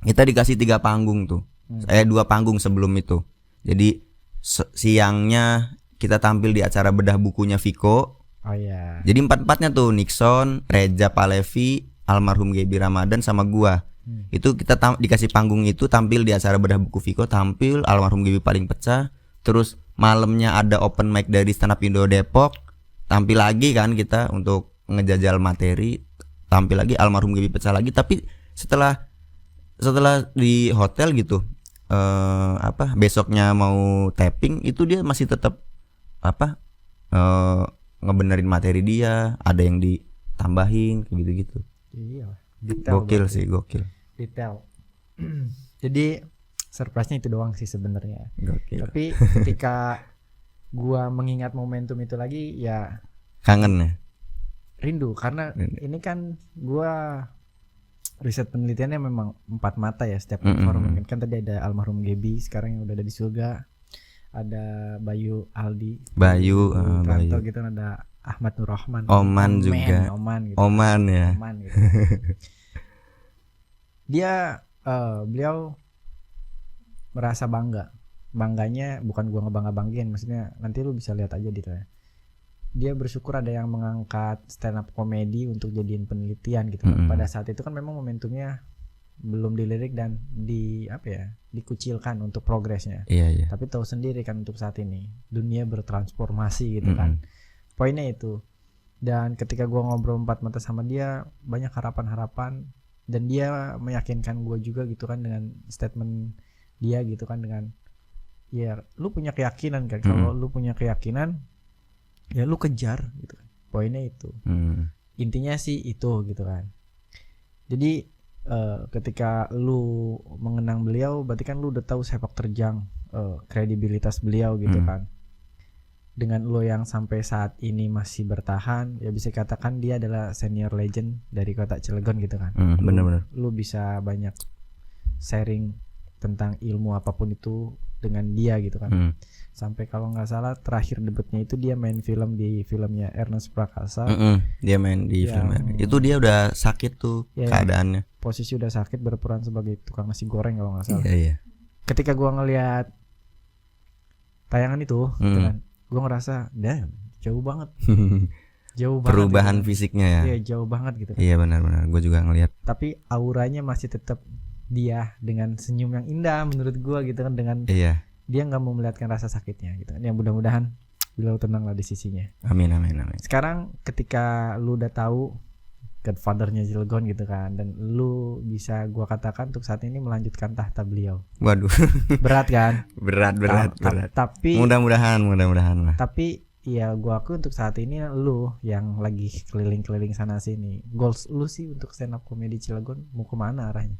S1: Kita dikasih 3 panggung tuh. 2 panggung sebelum itu. Jadi siangnya kita tampil di acara bedah bukunya Viko.
S2: Oh iya.
S1: Jadi 4-4-nya tuh Nixon, Reza Palevi, almarhum Gebi Ramadan sama gua. Itu kita dikasih panggung itu tampil di acara bedah buku Viko, tampil almarhum Gebi paling pecah. Terus malamnya ada open mic dari Stand Up Indo Depok, tampil lagi kan kita untuk ngejajal materi, tampil lagi almarhum Gebi pecah lagi. Tapi setelah di hotel gitu, besoknya mau tapping itu dia masih tetap ngebenerin materi dia, ada yang ditambahin kayak gitu-gitu.
S2: Iya.
S1: Gokil sih, gokil.
S2: Detail. Jadi surprise-nya itu doang sih sebenarnya.
S1: Gokil.
S2: Tapi ketika gua mengingat momentum itu lagi, ya
S1: Kangen ya.
S2: rindu karena ini kan gua riset penelitiannya memang 4 mata ya setiap platform. Kan tadi ada almarhum Gebi, sekarang yang udah ada di surga. Ada Bayu Aldi, Bayu gitu, ada Ahmad Nur Rahman,
S1: Oman juga.
S2: Oman gitu.
S1: Oman ya.
S2: Oman gitu. Dia beliau merasa bangganya bukan gua ngebangga-banggain, maksudnya nanti lu bisa lihat aja gitu ya. Dia bersyukur ada yang mengangkat stand up comedy untuk jadiin penelitian gitu. Pada saat itu kan memang momentumnya belum dilirik dan dikucilkan untuk progresnya.
S1: Iya.
S2: Tapi tahu sendiri kan untuk saat ini dunia bertransformasi gitu kan. Poinnya itu. Dan ketika gua ngobrol 4 mata sama dia, banyak harapan-harapan dan dia meyakinkan gua juga gitu kan dengan statement dia gitu kan, dengan ya lu punya keyakinan kan. Kalau lu punya keyakinan ya lu kejar gitu kan. Poinnya itu. Intinya sih itu gitu kan. Jadi ketika lu mengenang beliau berarti kan lu udah tahu sepak terjang kredibilitas beliau gitu kan. Dengan lu yang sampai saat ini masih bertahan, ya bisa katakan dia adalah senior legend dari kota Cilegon gitu kan.
S1: Bener-bener.
S2: Lu bisa banyak sharing tentang ilmu apapun itu dengan dia gitu kan. Sampai kalau nggak salah terakhir debutnya itu dia main film di filmnya Ernest Prakasa.
S1: Dia main di film itu, dia udah sakit tuh keadaannya.
S2: Posisi udah sakit, berperan sebagai tukang nasi goreng kalau nggak salah.
S1: Iya.
S2: Ketika gua ngelihat tayangan itu gitu kan, gua ngerasa damn, jauh banget. Jauh banget
S1: perubahan
S2: gitu.
S1: Fisiknya ya.
S2: Iya, jauh banget gitu kan.
S1: Iya benar-benar, gue juga ngelihat.
S2: Tapi auranya masih tetap dia dengan senyum yang indah menurut gua gitu kan, dengan dia nggak mau melihatkan rasa sakitnya gitu kan. Yang mudah-mudahan beliau tenang lah di sisinya.
S1: Amin.
S2: Sekarang ketika lu udah tahu Godfather-nya Cilegon gitu kan, dan lu bisa gua katakan untuk saat ini melanjutkan tahta beliau.
S1: Waduh.
S2: Berat kan?
S1: berat.
S2: Tapi
S1: mudah-mudahan lah.
S2: Tapi ya gua aku untuk saat ini lu yang lagi keliling-keliling sana sini. Goals lu sih untuk stand up comedy Cilegon mau kemana arahnya?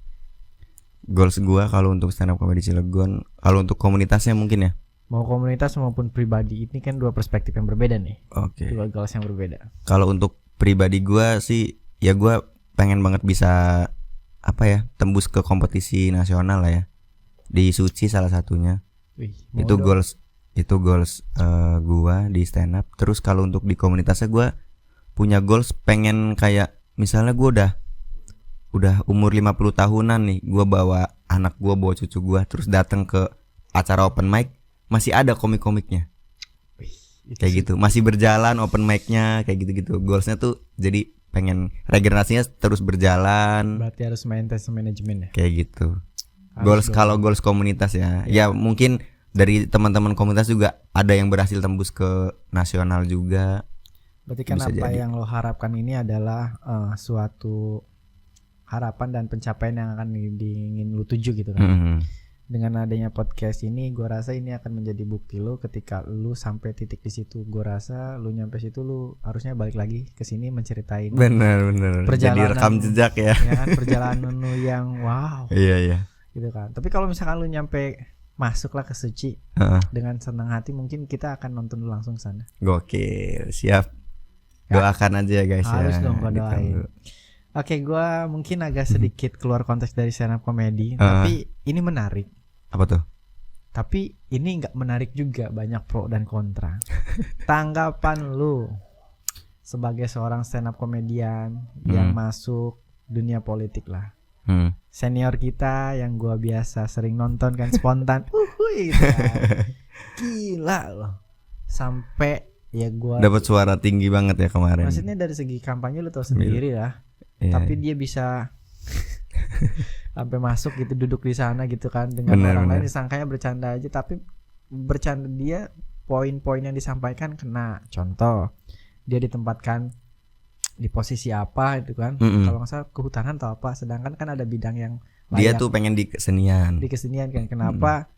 S1: Goals gua kalau untuk stand up comedy Cilegon, kalau untuk komunitasnya mungkin ya.
S2: Mau komunitas maupun pribadi, ini kan dua perspektif yang berbeda nih.
S1: Oke.
S2: Dua goals yang berbeda.
S1: Kalau untuk pribadi gua sih, ya gua pengen banget bisa tembus ke kompetisi nasional lah ya. Di Suci salah satunya. Itu goals gua di stand up. Terus kalau untuk di komunitasnya gua punya goals pengen kayak misalnya gua udah umur 50 tahunan nih, gua bawa anak gua, bawa cucu gua, terus datang ke acara open mic, masih ada komik-komiknya. Kayak gitu, masih berjalan open mic-nya kayak gitu-gitu. Goalsnya tuh jadi pengen regenerasinya terus berjalan.
S2: Berarti harus maintain manajemen ya.
S1: Kayak gitu. Goals komunitas ya. Ya mungkin dari teman-teman komunitas juga ada yang berhasil tembus ke nasional juga.
S2: Berarti kan bisa apa jadi. Yang lo harapkan ini adalah suatu harapan dan pencapaian yang akan ingin lu tuju gitu kan. Dengan adanya podcast ini, gue rasa ini akan menjadi bukti lo ketika lu sampai titik di situ. Gue rasa lu nyampe situ, lu harusnya balik lagi ke sini menceritain.
S1: Bener. Jadi rekam jejak ya.
S2: Ya kan, perjalanan lu yang wow.
S1: Iya.
S2: Gitu kan. Tapi kalau misalkan lu nyampe masuklah ke Suci dengan senang hati, mungkin kita akan nonton lu langsung sana.
S1: Gokil, siap. Doakan aja ya guys.
S2: Harus dong gue doain. Oke, gue mungkin agak sedikit keluar konteks dari stand up comedy, tapi ini menarik.
S1: Apa tuh?
S2: Tapi ini nggak menarik juga, banyak pro dan kontra. Tanggapan lu sebagai seorang stand up komedian yang masuk dunia politik lah. Senior kita yang gue biasa sering nonton kan, spontan, gitu kan. Gila loh. Sampai ya gue
S1: dapat suara tinggi banget ya kemarin.
S2: Maksudnya dari segi kampanye lu tau sendiri lah. Tapi dia bisa sampai masuk gitu, duduk di sana gitu kan, dengan orang lain disangkanya bercanda aja, tapi bercanda dia, poin-poin yang disampaikan kena. Contoh, dia ditempatkan di posisi apa itu kan, kalau nggak salah kehutanan atau apa, sedangkan kan ada bidang yang layak.
S1: Dia tuh pengen di kesenian
S2: kan, kenapa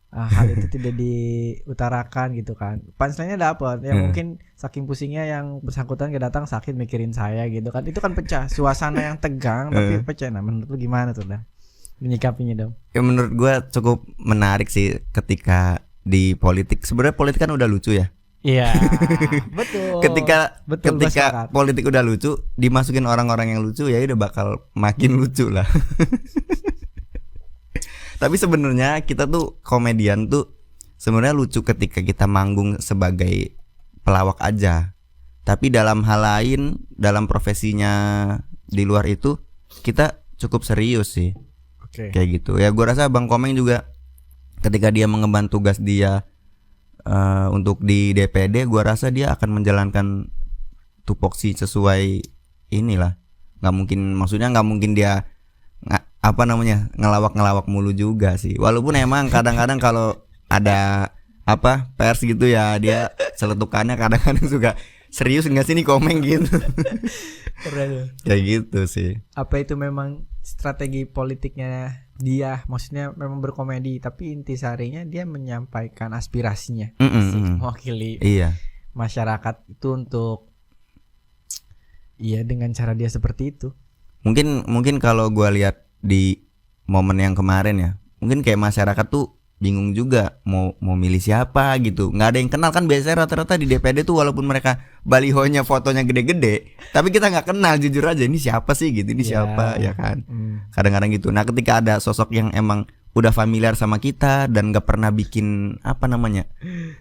S2: hal itu tidak diutarakan gitu kan. Punchline-nya dapat ya, mungkin saking pusingnya yang bersangkutan datang sakit mikirin saya gitu kan. Itu kan pecah suasana yang tegang tapi pecah. Nah, menurut lu gimana tuh dah menyikapinya dong? Ya
S1: menurut gua cukup menarik sih ketika di politik. Sebenarnya politik kan udah lucu ya.
S2: Iya. Betul.
S1: Ketika politik udah lucu, dimasukin orang-orang yang lucu, ya udah bakal makin lucu lah. Tapi sebenarnya kita tuh komedian tuh sebenarnya lucu ketika kita manggung sebagai pelawak aja. Tapi dalam hal lain, dalam profesinya di luar itu, kita cukup serius sih. Kayak gitu. Ya gue rasa Bang Komeng juga ketika dia mengemban tugas dia untuk di DPD, gue rasa dia akan menjalankan tupoksi sesuai inilah. Nggak mungkin dia ngelawak mulu juga sih. Walaupun emang kadang-kadang kalau ada pers gitu ya, dia celetukannya kadang-kadang suka serius nggak sih nih Komeng gitu. Kayak gitu sih.
S2: Apa itu memang strategi politiknya dia? Maksudnya memang berkomedi, tapi intisarinya dia menyampaikan aspirasinya, mewakili masyarakat itu untuk dengan cara dia seperti itu.
S1: Mungkin kalau gua lihat di momen yang kemarin ya, mungkin kayak masyarakat tuh bingung juga mau milih siapa gitu. Nggak ada yang kenal kan, biasanya rata-rata di DPD tuh walaupun mereka balihonya fotonya gede-gede, tapi kita nggak kenal, jujur aja ini siapa sih gitu, ini siapa ya kan. Kadang-kadang gitu. Nah ketika ada sosok yang emang udah familiar sama kita dan nggak pernah bikin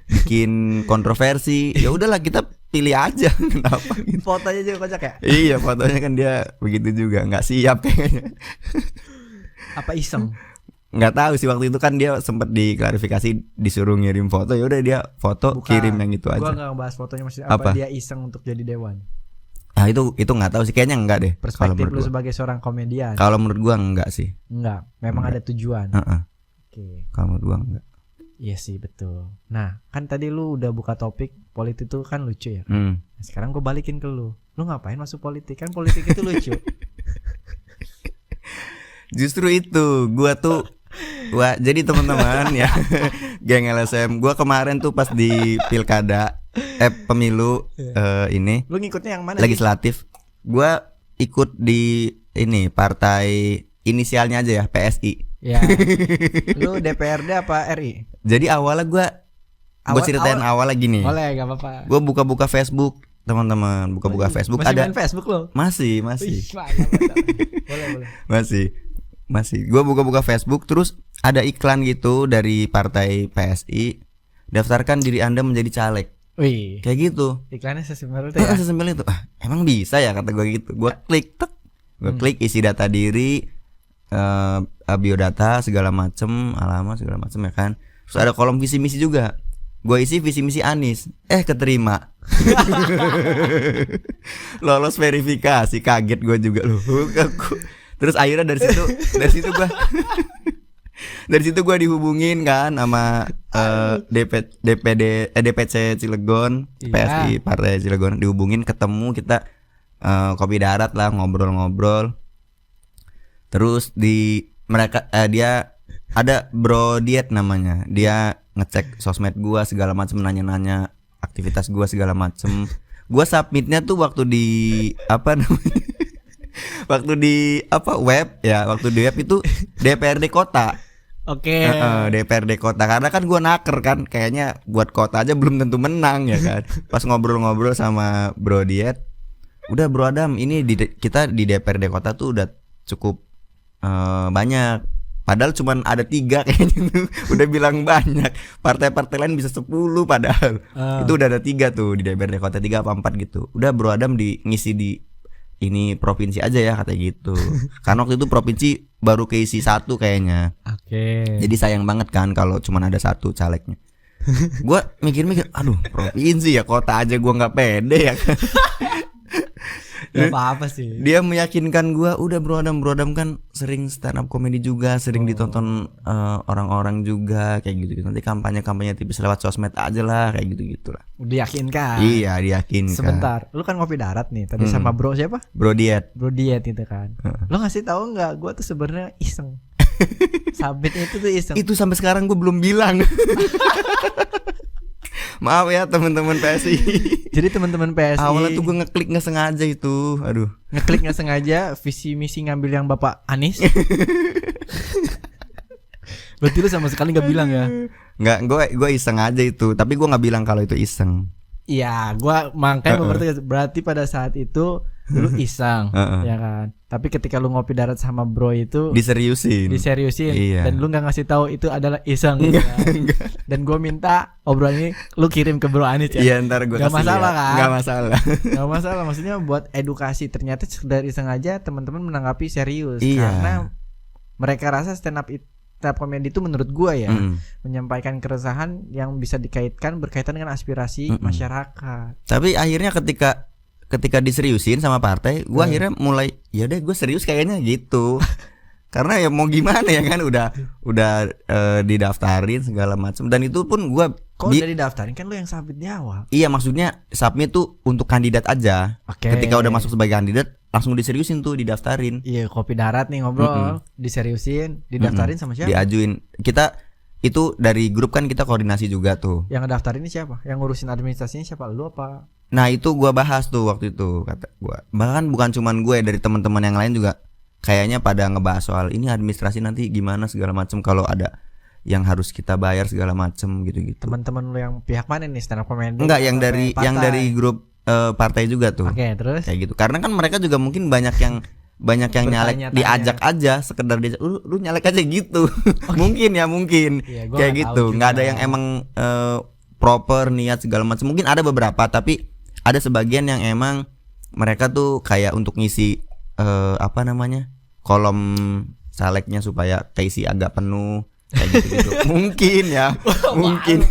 S1: bikin kontroversi, ya udahlah kita pilih aja. Kenapa gitu.
S2: Fotonya juga kocak ya?
S1: Iya, fotonya kan dia begitu juga, nggak siap kayaknya.
S2: Apa iseng?
S1: Nggak tahu sih, waktu itu kan dia sempat diklarifikasi disuruh ngirim foto, ya udah dia foto
S2: Bukan.
S1: kirim yang itu aja.
S2: Gua nggak ngebahas fotonya, maksudnya
S1: Apa?
S2: dia iseng untuk jadi dewan.
S1: Ah itu nggak tahu sih, kayaknya enggak deh. Kalau
S2: Perspektif
S1: menurut
S2: lu
S1: gua.
S2: sebagai seorang komedian.
S1: Kalau menurut gua enggak sih.
S2: Enggak, memang ada tujuan.
S1: Heeh.
S2: Oke.
S1: Kalau menurut gua enggak.
S2: Iya sih, betul. Nah, kan tadi lu udah buka topik politik itu kan lucu ya. Nah, sekarang gue balikin ke lu. Lu ngapain masuk politik? Kan politik itu lucu.
S1: Justru itu, jadi teman-teman ya, geng LSM, gua kemarin tuh pas di pilkada pemilu ini
S2: Lu ngikutnya yang mana sih?
S1: legislatif, gua ikut di ini partai inisialnya aja ya, PSI.
S2: Ya. Lu DPRD apa RI?
S1: Jadi awalnya gua ceritain awalnya gini.
S2: Boleh, gak apa-apa.
S1: Gua buka-buka Facebook, teman-teman, buka-buka Facebook.
S2: Masih
S1: ada
S2: main Facebook lo?
S1: Masih.
S2: Wih, boleh.
S1: Masih. Gua buka-buka Facebook, terus ada iklan gitu dari partai PSI, daftarkan diri Anda menjadi caleg.
S2: Wih,
S1: Kayak gitu.
S2: iklannya sesimpel itu ya.
S1: Sesimpel itu. Emang bisa ya, kata gua gitu. Gua klik, klik isi data diri, biodata segala macem, alamat segala macem ya kan. Terus ada kolom visi misi juga. Gua isi visi misi Anies, keterima. Lolos verifikasi, kaget gua juga loh. Terus akhirnya dari situ gua dihubungin kan sama DPC Cilegon,
S2: Iya.
S1: PSI Partai Cilegon, dihubungin, ketemu kita kopi darat lah, ngobrol-ngobrol. Terus dia ada Bro Diet namanya. Dia ngecek sosmed gua segala macam, nanya-nanya aktivitas gua segala macem. Gua submitnya tuh waktu di web itu DPRD kota.
S2: Oke.
S1: DPRD kota, karena kan gua naker kan, kayaknya buat kota aja belum tentu menang ya kan. Pas ngobrol-ngobrol sama Bro Diet, udah Bro Adam, ini kita di DPRD kota tuh udah cukup banyak. Padahal cuman ada 3 kayaknya tuh. Udah bilang banyak. Partai-partai lain bisa 10 padahal. Itu udah ada 3 tuh di DPRD kota, 3 apa 4 gitu. Udah Bro Adam ngisi di ini provinsi aja ya, katanya gitu. Karena waktu itu provinsi baru keisi 1 kayaknya.
S2: Oke.
S1: Jadi sayang banget kan kalau cuman ada 1 calegnya. Gua mikir-mikir, aduh provinsi ya, kota aja gua nggak pede ya kan.
S2: Gak apa-apa sih.
S1: Dia meyakinkan gua, udah Bro Adam kan sering stand up comedy juga, sering ditonton orang-orang juga kayak gitu. Nanti kampanye tipis lewat sosmed aja lah, kayak gitu-gitulah.
S2: Diyakinkan.
S1: Iya, diyakinkan.
S2: Sebentar, lu kan ngopi darat nih tadi sama Bro siapa?
S1: Bro Diet.
S2: Bro Diet itu kan. Lu ngasih tahu nggak? Gua tuh sebenarnya iseng. Sabit itu tuh iseng.
S1: Itu sampai sekarang gua belum bilang. Maaf ya teman-teman PSI.
S2: Jadi teman-teman PSI,
S1: awalnya tuh gue ngeklik nggak sengaja itu, aduh.
S2: Ngeklik nggak sengaja, visi misi ngambil yang Bapak Anies. Berarti lu sama sekali nggak bilang ya?
S1: Nggak, gue iseng aja itu, tapi gue nggak bilang kalau itu iseng.
S2: Iya, gue makanya berarti pada saat itu lu iseng, ya kan? Tapi ketika lu ngopi darat sama Bro itu
S1: diseriusin,
S2: iya. Dan lu nggak ngasih tahu itu adalah iseng.
S1: Enggak.
S2: Dan gue minta obrolan ini lu kirim ke Bro Anies ya.
S1: Iya, ntar gue kasih.
S2: Gak masalah kan?
S1: Gak
S2: masalah, maksudnya buat edukasi. Ternyata sekedar iseng aja teman-teman menanggapi serius.
S1: Iya.
S2: Karena mereka rasa stand up comedy itu menurut gue ya, menyampaikan keresahan yang bisa berkaitan dengan aspirasi masyarakat.
S1: Tapi akhirnya ketika diseriusin sama partai, gue akhirnya mulai, ya deh gue serius kayaknya gitu. Karena ya mau gimana ya kan, udah didaftarin segala macam, dan itu pun gue
S2: udah didaftarin kan, lu yang submit di awal.
S1: Iya, maksudnya submit tuh untuk kandidat aja. Ketika udah masuk sebagai kandidat langsung diseriusin tuh, didaftarin.
S2: Iya, kopi darat nih ngobrol, diseriusin, didaftarin sama siapa?
S1: Diajuin. Kita itu dari grup kan, kita koordinasi juga tuh.
S2: Yang ngedaftarin ini siapa? Yang ngurusin administrasinya siapa? Lu apa
S1: Nah itu gua bahas tuh waktu itu, kata gua. Bahkan bukan cuman gue, dari teman-teman yang lain juga kayaknya pada ngebahas soal ini administrasi nanti gimana segala macam, kalau ada yang harus kita bayar segala macam gitu-gitu.
S2: Teman-teman lu yang pihak mana nih, stand up comedy?
S1: Enggak, yang dari grup partai juga tuh.
S2: Oke, terus
S1: Kayak gitu. Karena kan mereka juga mungkin banyak yang nyalek, diajak aja, sekedar diajak, lu nyalek aja gitu. Mungkin
S2: Iya, gua
S1: kayak
S2: nggak
S1: gitu.
S2: tahu
S1: Nggak
S2: juga.
S1: ada yang emang proper niat segala macam. Mungkin ada beberapa, tapi ada sebagian yang emang mereka tuh kayak untuk ngisi kolom calegnya supaya keisi agak penuh kayak gitu. Mungkin ya, mungkin.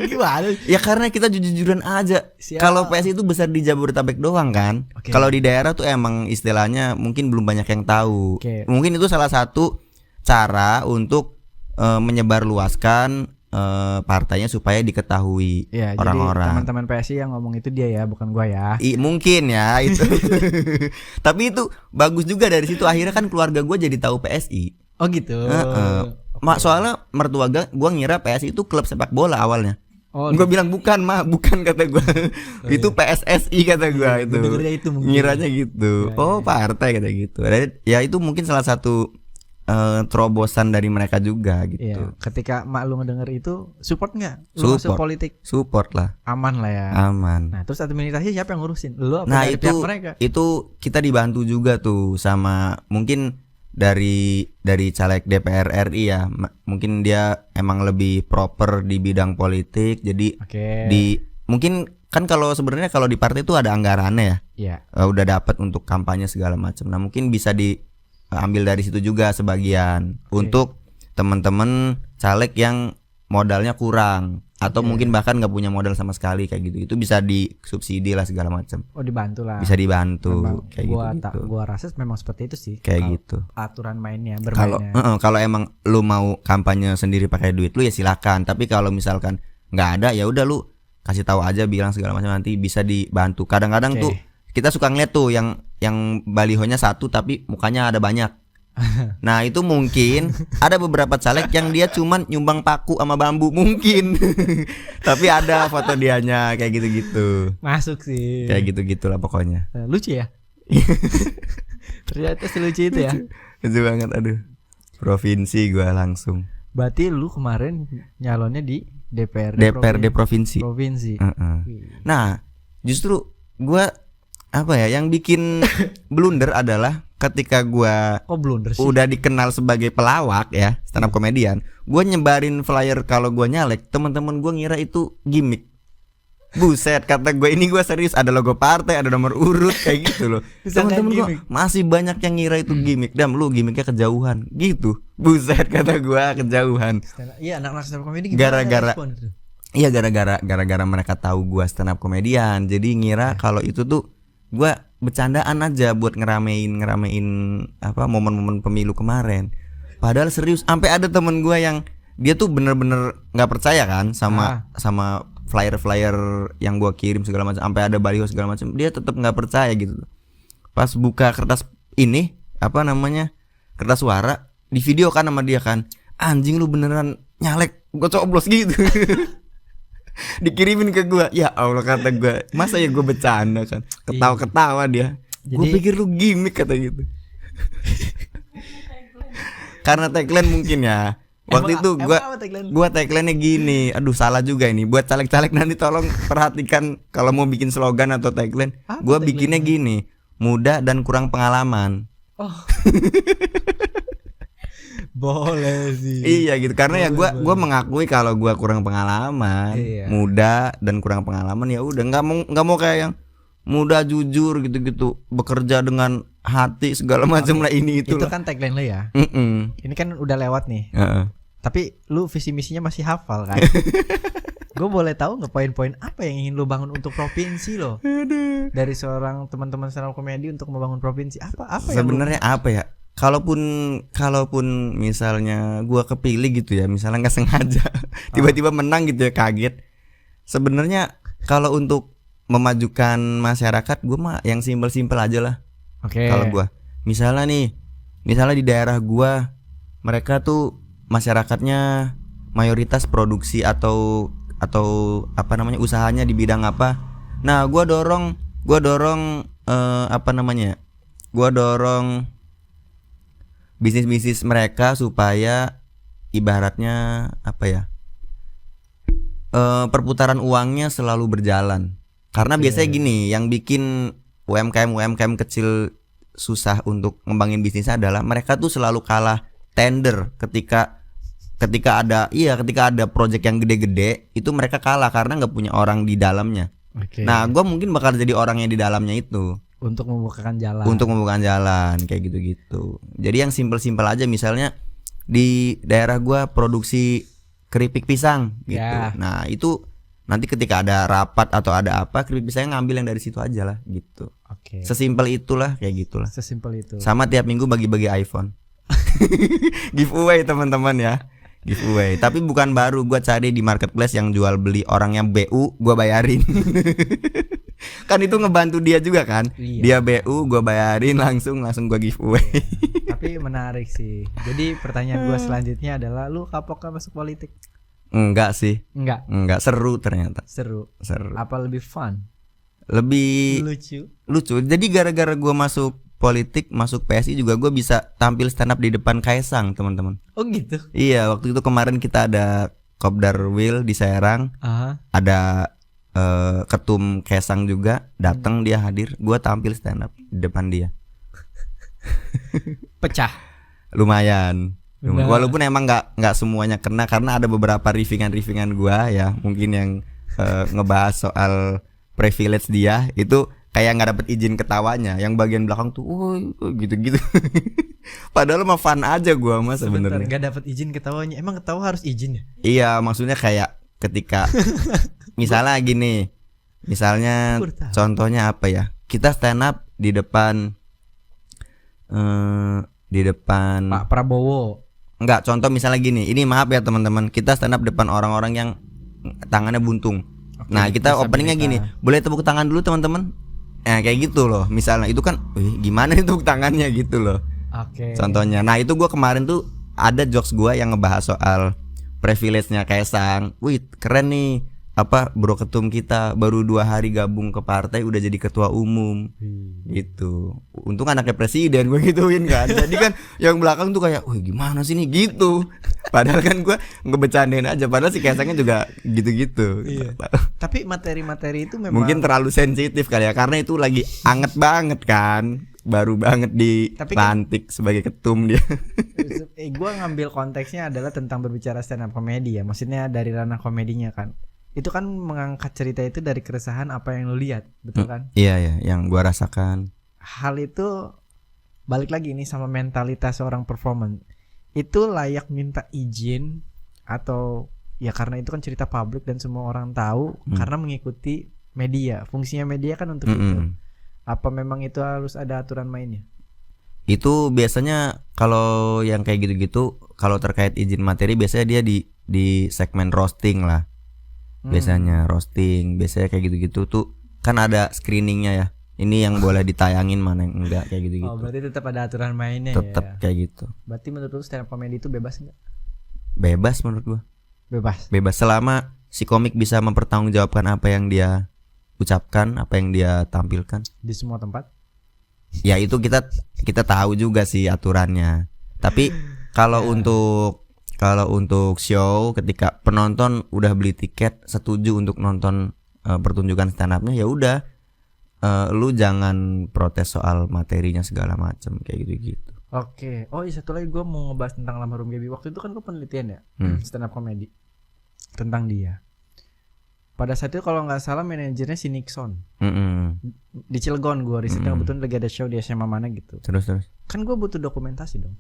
S2: Gimana?
S1: Ya karena kita jujur-jujuran aja.
S2: Siap.
S1: Kalau PSI itu besar di Jabodetabek doang kan.
S2: Oke.
S1: Kalau di daerah tuh emang istilahnya mungkin belum banyak yang tahu.
S2: Oke.
S1: Mungkin itu salah satu cara untuk menyebarluaskan partainya supaya diketahui
S2: Ya, jadi
S1: orang-orang.
S2: teman-teman PSI yang ngomong itu dia ya, bukan gua ya.
S1: Mungkin ya itu. Tapi itu bagus juga, dari situ akhirnya kan keluarga gue jadi tahu PSI.
S2: Oh gitu.
S1: Soalnya mertua gua ngira PSI itu klub sepak bola awalnya.
S2: Oh,
S1: Gue bilang bukan kata gue. Itu PSSI kata gue itu.
S2: Gua dengernya itu mungkin.
S1: Ngiranya gitu. Oh partai kata gitu. Ya itu mungkin salah satu terobosan dari mereka juga gitu.
S2: Iya, ketika mak lu ngedenger itu support nggak? Lu
S1: Support.
S2: masuk politik
S1: Support lah,
S2: aman lah ya.
S1: aman.
S2: Nah, terus administrasi siapa yang ngurusin? Lu apa
S1: Nah
S2: dari pihak mereka?
S1: itu kita dibantu juga tuh sama mungkin dari caleg DPR RI ya. Mungkin dia emang lebih proper di bidang politik. Jadi
S2: Oke.
S1: mungkin kan kalau sebenarnya kalau di partai itu ada anggarannya ya.
S2: Iya.
S1: Udah dapat untuk kampanye segala macam. Nah mungkin bisa diambil dari situ juga sebagian untuk teman-teman caleg yang modalnya kurang atau mungkin bahkan nggak punya modal sama sekali kayak gitu. Itu bisa disubsidi lah segala macam.
S2: Oh, dibantu lah.
S1: Bisa dibantu
S2: Memang
S1: kayak gitu.
S2: gua rasa memang seperti itu sih.
S1: Kayak
S2: Kalau
S1: gitu.
S2: aturan mainnya,
S1: Kalau
S2: bermainnya.
S1: kalau emang lu mau kampanye sendiri pakai duit lu ya silakan. Tapi kalau misalkan nggak ada ya udah lu kasih tahu aja, bilang segala macam, nanti bisa dibantu. Kadang-kadang
S2: Oke.
S1: tuh kita suka ngeliat tuh yang balihonya satu tapi mukanya ada banyak. Nah itu mungkin ada beberapa caleg yang dia cuman nyumbang paku sama bambu mungkin. Tapi ada foto dianya kayak gitu-gitu.
S2: Masuk sih.
S1: Kayak gitu-gitulah pokoknya.
S2: Lucu ya? Ternyata selucu itu ya.
S1: Lucu banget, aduh. Provinsi gua langsung.
S2: Berarti lu kemarin nyalonnya di
S1: DPRD provinsi.
S2: Provinsi. Wih.
S1: Nah, justru gua yang bikin blunder adalah ketika gua
S2: Kok blunder sih?
S1: udah dikenal sebagai pelawak ya, stand up komedian, gua nyebarin flyer kalau gua nyalek, teman-teman gua ngira itu gimmick. Buset, kata gue ini gue serius, ada logo partai, ada nomor urut kayak gitu loh. Teman-teman gue masih banyak yang ngira itu gimmick. Dam, lu gimmicknya kejauhan gitu. Buset, kata gue kejauhan.
S2: Iya, anak-anak stand up comedy gimana
S1: Gara-gara
S2: respon itu?
S1: Iya, gara-gara mereka tahu gue stand up komedian, jadi ngira kalau itu tuh gue bercandaan aja buat ngeramein momen-momen pemilu kemarin. Padahal serius, sampai ada temen gue yang dia tuh bener-bener nggak percaya kan sama flyer-flyer yang gua kirim segala macam, sampai ada baliho segala macam, dia tetap nggak percaya gitu. Pas buka kertas kertas suara, di video kan sama dia kan, anjing lu beneran nyalek, gua coblos gitu. Dikirimin ke gua, ya Allah kata gua, masa ya gua bercanda kan, ketawa-ketawa dia. Gua pikir lu gimmick kata gitu. Karena tagline mungkin ya. Waktu itu gua tagline-nya gini. Aduh salah juga ini. Buat caleg-caleg nanti tolong perhatikan kalau mau bikin slogan atau tagline. Gua bikinnya gini, muda dan kurang pengalaman.
S2: Oh. Boleh sih.
S1: Iya gitu. Karena boleh, ya gua mengakui kalau gua kurang pengalaman. Muda dan kurang pengalaman, ya udah enggak mau kayak yang muda jujur gitu-gitu, bekerja dengan hati segala macam lah ini itu.
S2: Itu kan tagline lo ya. Ini kan udah lewat nih. Tapi lu visi misinya masih hafal kan? Gue boleh tahu nggak poin-poin apa yang ingin lu bangun untuk provinsi lo? Dari seorang teman-teman stand up comedy untuk membangun provinsi apa
S1: sebenarnya apa ya? Kalaupun misalnya gue kepilih gitu ya, misalnya nggak sengaja tiba-tiba menang gitu ya, kaget. Sebenarnya kalau untuk memajukan masyarakat, gue mah yang simpel-simpel aja lah.
S2: Oke.
S1: Kalau gue, misalnya di daerah gue, mereka tuh masyarakatnya mayoritas produksi atau usahanya di bidang apa, Nah, gua dorong apa namanya? Gua dorong bisnis-bisnis mereka supaya ibaratnya apa ya? Perputaran uangnya selalu berjalan. Karena biasanya gini, yang bikin UMKM kecil susah untuk ngembangin bisnisnya adalah mereka tuh selalu kalah tender ketika ada project yang gede-gede, itu mereka kalah karena nggak punya orang di dalamnya. Nah, gue mungkin bakal jadi orang yang di dalamnya itu
S2: untuk membukakan jalan
S1: kayak gitu-gitu. Jadi yang simpel-simpel aja, misalnya di daerah gue produksi keripik pisang gitu. Nah, itu nanti ketika ada rapat atau ada apa, keripik pisangnya ngambil yang dari situ aja lah gitu. Sesimpel itulah, kayak gitulah.
S2: Sesimpel itu.
S1: Sama tiap minggu bagi-bagi iPhone. Giveaway teman-teman ya. Giveaway. Tapi bukan baru, gua cari di marketplace yang jual beli orang yang BU, gua bayarin. Kan itu ngebantu dia juga kan. Dia BU, gua bayarin langsung gua giveaway.
S2: Tapi menarik sih. Jadi pertanyaan gua selanjutnya adalah, lu kapok gak masuk politik?
S1: Enggak sih.
S2: Enggak,
S1: seru ternyata.
S2: Seru. Apa lebih fun?
S1: Lebih lucu. Jadi gara-gara gua masuk politik, masuk PSI juga gue bisa tampil stand up di depan Kaesang, teman-teman.
S2: Oh gitu.
S1: Iya, waktu itu kemarin kita ada Kopdar Will di Serang. Ada ketum Kaesang juga datang, dia hadir, gue tampil stand up di depan dia.
S2: Pecah.
S1: Lumayan. Walaupun emang nggak semuanya kena, karena ada beberapa riffingan gue ya, mungkin yang ngebahas soal privilege dia itu kayak nggak dapet izin ketawanya, yang bagian belakang tuh, gitu-gitu. Padahal mah fun aja gue mah sebenarnya.
S2: Nggak dapet izin ketawanya, emang ketawa harus izin ya?
S1: Iya, maksudnya kayak ketika, misalnya gini, contohnya apa ya? Kita stand up di depan
S2: Pak Prabowo.
S1: Enggak, contoh misalnya gini, ini maaf ya teman-teman, kita stand up depan orang-orang yang tangannya buntung. Nah, kita openingnya gini, boleh tepuk tangan dulu teman-teman. Nah, kayak gitu loh. Misalnya itu kan, gimana nih tepuk tangannya gitu loh. Contohnya. Nah, itu gue kemarin tuh ada jokes gue yang ngebahas soal privilege-nya Kaesang. Wih, keren nih. Apa, bro ketum kita baru 2 hari gabung ke partai udah jadi ketua umum. Gitu. Untung anaknya presiden, gue gituin kan. Jadi kan yang belakang tuh kayak, wih gimana sih nih gitu. Padahal kan gue ngebecandain aja. Padahal si Kaesangnya juga gitu-gitu.
S2: Iya. Tapi materi-materi itu memang
S1: mungkin terlalu sensitif kali ya, karena itu lagi anget banget kan. Baru banget dilantik sebagai ketum dia.
S2: Gue ngambil konteksnya adalah tentang berbicara stand up komedi ya. Maksudnya dari ranah komedinya kan. Itu kan mengangkat cerita itu dari keresahan apa yang lu lihat, betul kan?
S1: Iya, yang gua rasakan.
S2: Hal itu balik lagi nih sama mentalitas seorang performer. Itu layak minta izin atau ya karena itu kan cerita publik dan semua orang tahu karena mengikuti media. Fungsinya media kan untuk itu. Apa memang itu harus ada aturan mainnya?
S1: Itu biasanya kalau yang kayak gitu-gitu, kalau terkait izin materi biasanya dia di segmen roasting lah. Biasanya roasting, biasanya kayak gitu-gitu tuh kan ada screeningnya ya. Ini yang boleh ditayangin, mana yang enggak, kayak gitu-gitu.
S2: Oh, berarti tetap ada aturan mainnya.
S1: Tetap
S2: ya?
S1: Kayak gitu.
S2: Berarti menurut lu stand up comedy itu bebas enggak?
S1: Bebas menurut gua.
S2: Bebas
S1: Selama si komik bisa mempertanggungjawabkan apa yang dia ucapkan, apa yang dia tampilkan
S2: di semua tempat.
S1: Ya itu kita tahu juga sih aturannya. Tapi kalau untuk show, ketika penonton udah beli tiket, setuju untuk nonton pertunjukan stand up-nya, ya udah, lu jangan protes soal materinya segala macam kayak gitu-gitu.
S2: Oke. Oh iya, satu lagi gue mau ngebahas tentang Almarhum Gaby. Waktu itu kan gue penelitian ya stand up comedy tentang dia. Pada saat itu kalau nggak salah manajernya si Nixon. Di Cilegon gue risetnya kebetulan lagi ada show di SMA mana gitu.
S1: Terus
S2: kan gue butuh dokumentasi dong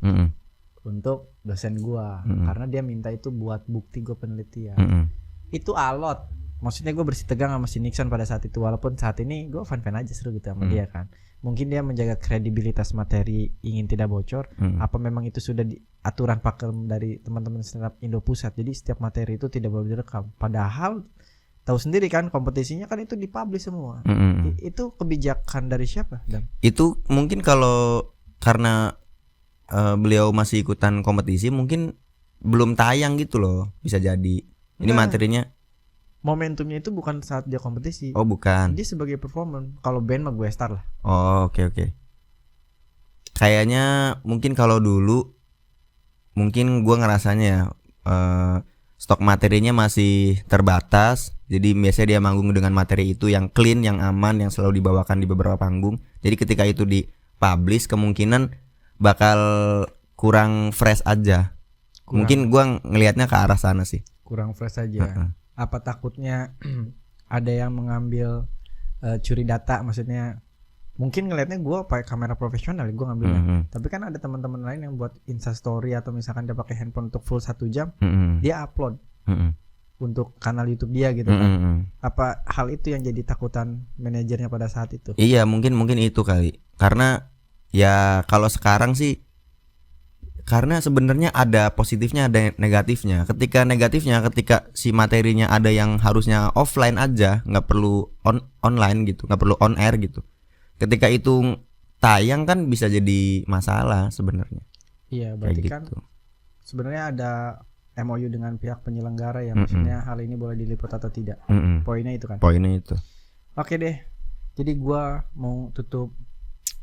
S2: untuk dosen gue karena dia minta itu buat bukti gue penelitian. Itu alot. Maksudnya gue bersih tegang sama si Nixon pada saat itu, walaupun saat ini gue fan aja seru gitu sama dia kan. Mungkin dia menjaga kredibilitas materi, ingin tidak bocor. Apa memang itu sudah aturan pakem dari teman-teman stand up Indo Pusat, jadi setiap materi itu tidak boleh direkam. Padahal tahu sendiri kan kompetisinya kan itu dipublish semua. Itu kebijakan dari siapa?
S1: Itu mungkin kalau karena beliau masih ikutan kompetisi, mungkin belum tayang gitu loh, bisa jadi. Ini materinya
S2: momentumnya itu bukan saat dia kompetisi.
S1: Oh bukan.
S2: Dia sebagai performer. Kalau band mah gue star lah.
S1: Oh oke. Kayaknya mungkin kalau dulu mungkin gue ngerasanya ya stok materinya masih terbatas. Jadi biasanya dia manggung dengan materi itu yang clean, yang aman, yang selalu dibawakan di beberapa panggung. Jadi ketika itu dipublish kemungkinan bakal kurang fresh aja. Mungkin gue ngelihatnya ke arah sana sih.
S2: Kurang fresh aja. Apa takutnya ada yang mengambil curi data, maksudnya mungkin ngelihatnya gue pakai kamera profesional gue ngambilnya. Tapi kan ada teman-teman lain yang buat Insta story atau misalkan dia pakai handphone untuk full 1 jam, dia upload untuk kanal YouTube dia gitu kan. Apa hal itu yang jadi takutan manajernya pada saat itu?
S1: Iya, mungkin itu kali. Karena ya kalau sekarang sih, karena sebenarnya ada positifnya ada negatifnya. Ketika negatifnya, ketika si materinya ada yang harusnya offline aja, nggak perlu online gitu, nggak perlu on air gitu. Ketika itu tayang kan bisa jadi masalah sebenarnya.
S2: Iya, berarti
S1: gitu.
S2: Kan sebenarnya ada MOU dengan pihak penyelenggara ya, maksudnya hal ini boleh diliput atau tidak. Poinnya itu kan.
S1: Poinnya itu.
S2: Oke deh. Jadi gua mau tutup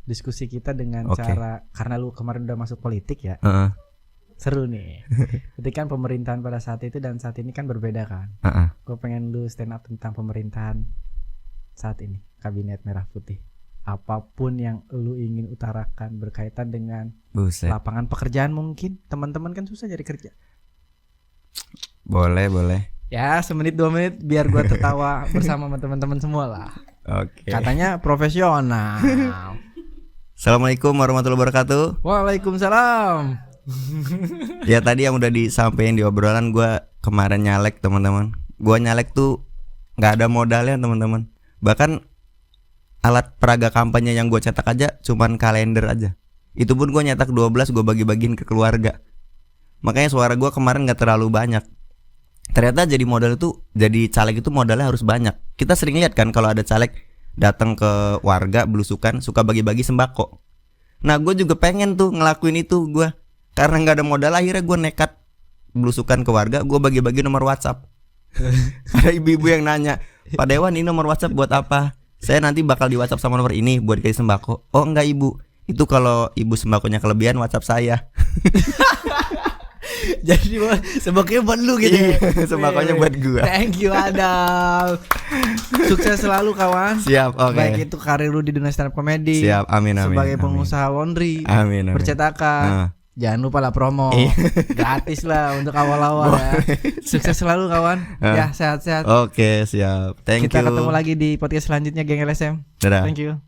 S2: diskusi kita dengan cara, karena lu kemarin udah masuk politik ya. Seru nih. Ketika kan pemerintahan pada saat itu dan saat ini kan berbeda kan. Gue pengen lu stand up tentang pemerintahan saat ini, Kabinet Merah Putih. Apapun yang lu ingin utarakan berkaitan dengan lapangan pekerjaan, mungkin teman-teman kan susah cari kerja.
S1: Boleh.
S2: Ya 1-2 menit biar gua tertawa bersama teman-teman semua lah.
S1: Oke.
S2: Katanya profesional.
S1: Assalamualaikum warahmatullahi wabarakatuh.
S2: Waalaikumsalam.
S1: Ya tadi yang udah disampaikan di obrolan, gua kemarin nyalek teman-teman. Gua nyalek tuh nggak ada modalnya teman-teman. Bahkan alat peraga kampanye yang gue cetak aja cuman kalender aja. Itu pun gue nyetak 12, gue bagi-bagiin ke keluarga. Makanya suara gue kemarin gak terlalu banyak. Ternyata jadi modal itu, jadi caleg itu modalnya harus banyak. Kita sering lihat kan kalau ada caleg datang ke warga belusukan, suka bagi-bagi sembako. Nah gue juga pengen tuh ngelakuin itu gue. Karena gak ada modal, akhirnya gue nekat belusukan ke warga, gue bagi-bagi nomor WhatsApp. Ada ibu-ibu yang nanya, Pak Dewan ini nomor WhatsApp buat apa? Saya nanti bakal di WhatsApp sama nomor ini buat kasih sembako. Oh enggak ibu, itu kalau ibu sembakonya kelebihan WhatsApp saya.
S2: Jadi sembakonya buat lu gitu.
S1: Iya, sembakonya buat gua.
S2: Thank you Adam. Sukses selalu kawan.
S1: Siap, oke.
S2: Baik itu karir lu di dunia stand up comedy.
S1: Siap, amin.
S2: Sebagai pengusaha laundry.
S1: Amin.
S2: Percetakan. Jangan lupa lah promo. Gratis lah untuk awal-awal ya. Sukses selalu kawan. Ya sehat-sehat.
S1: Oke siap. Thank you.
S2: Kita ketemu lagi di podcast selanjutnya Geng LSM.
S1: Dadah.
S2: Thank you.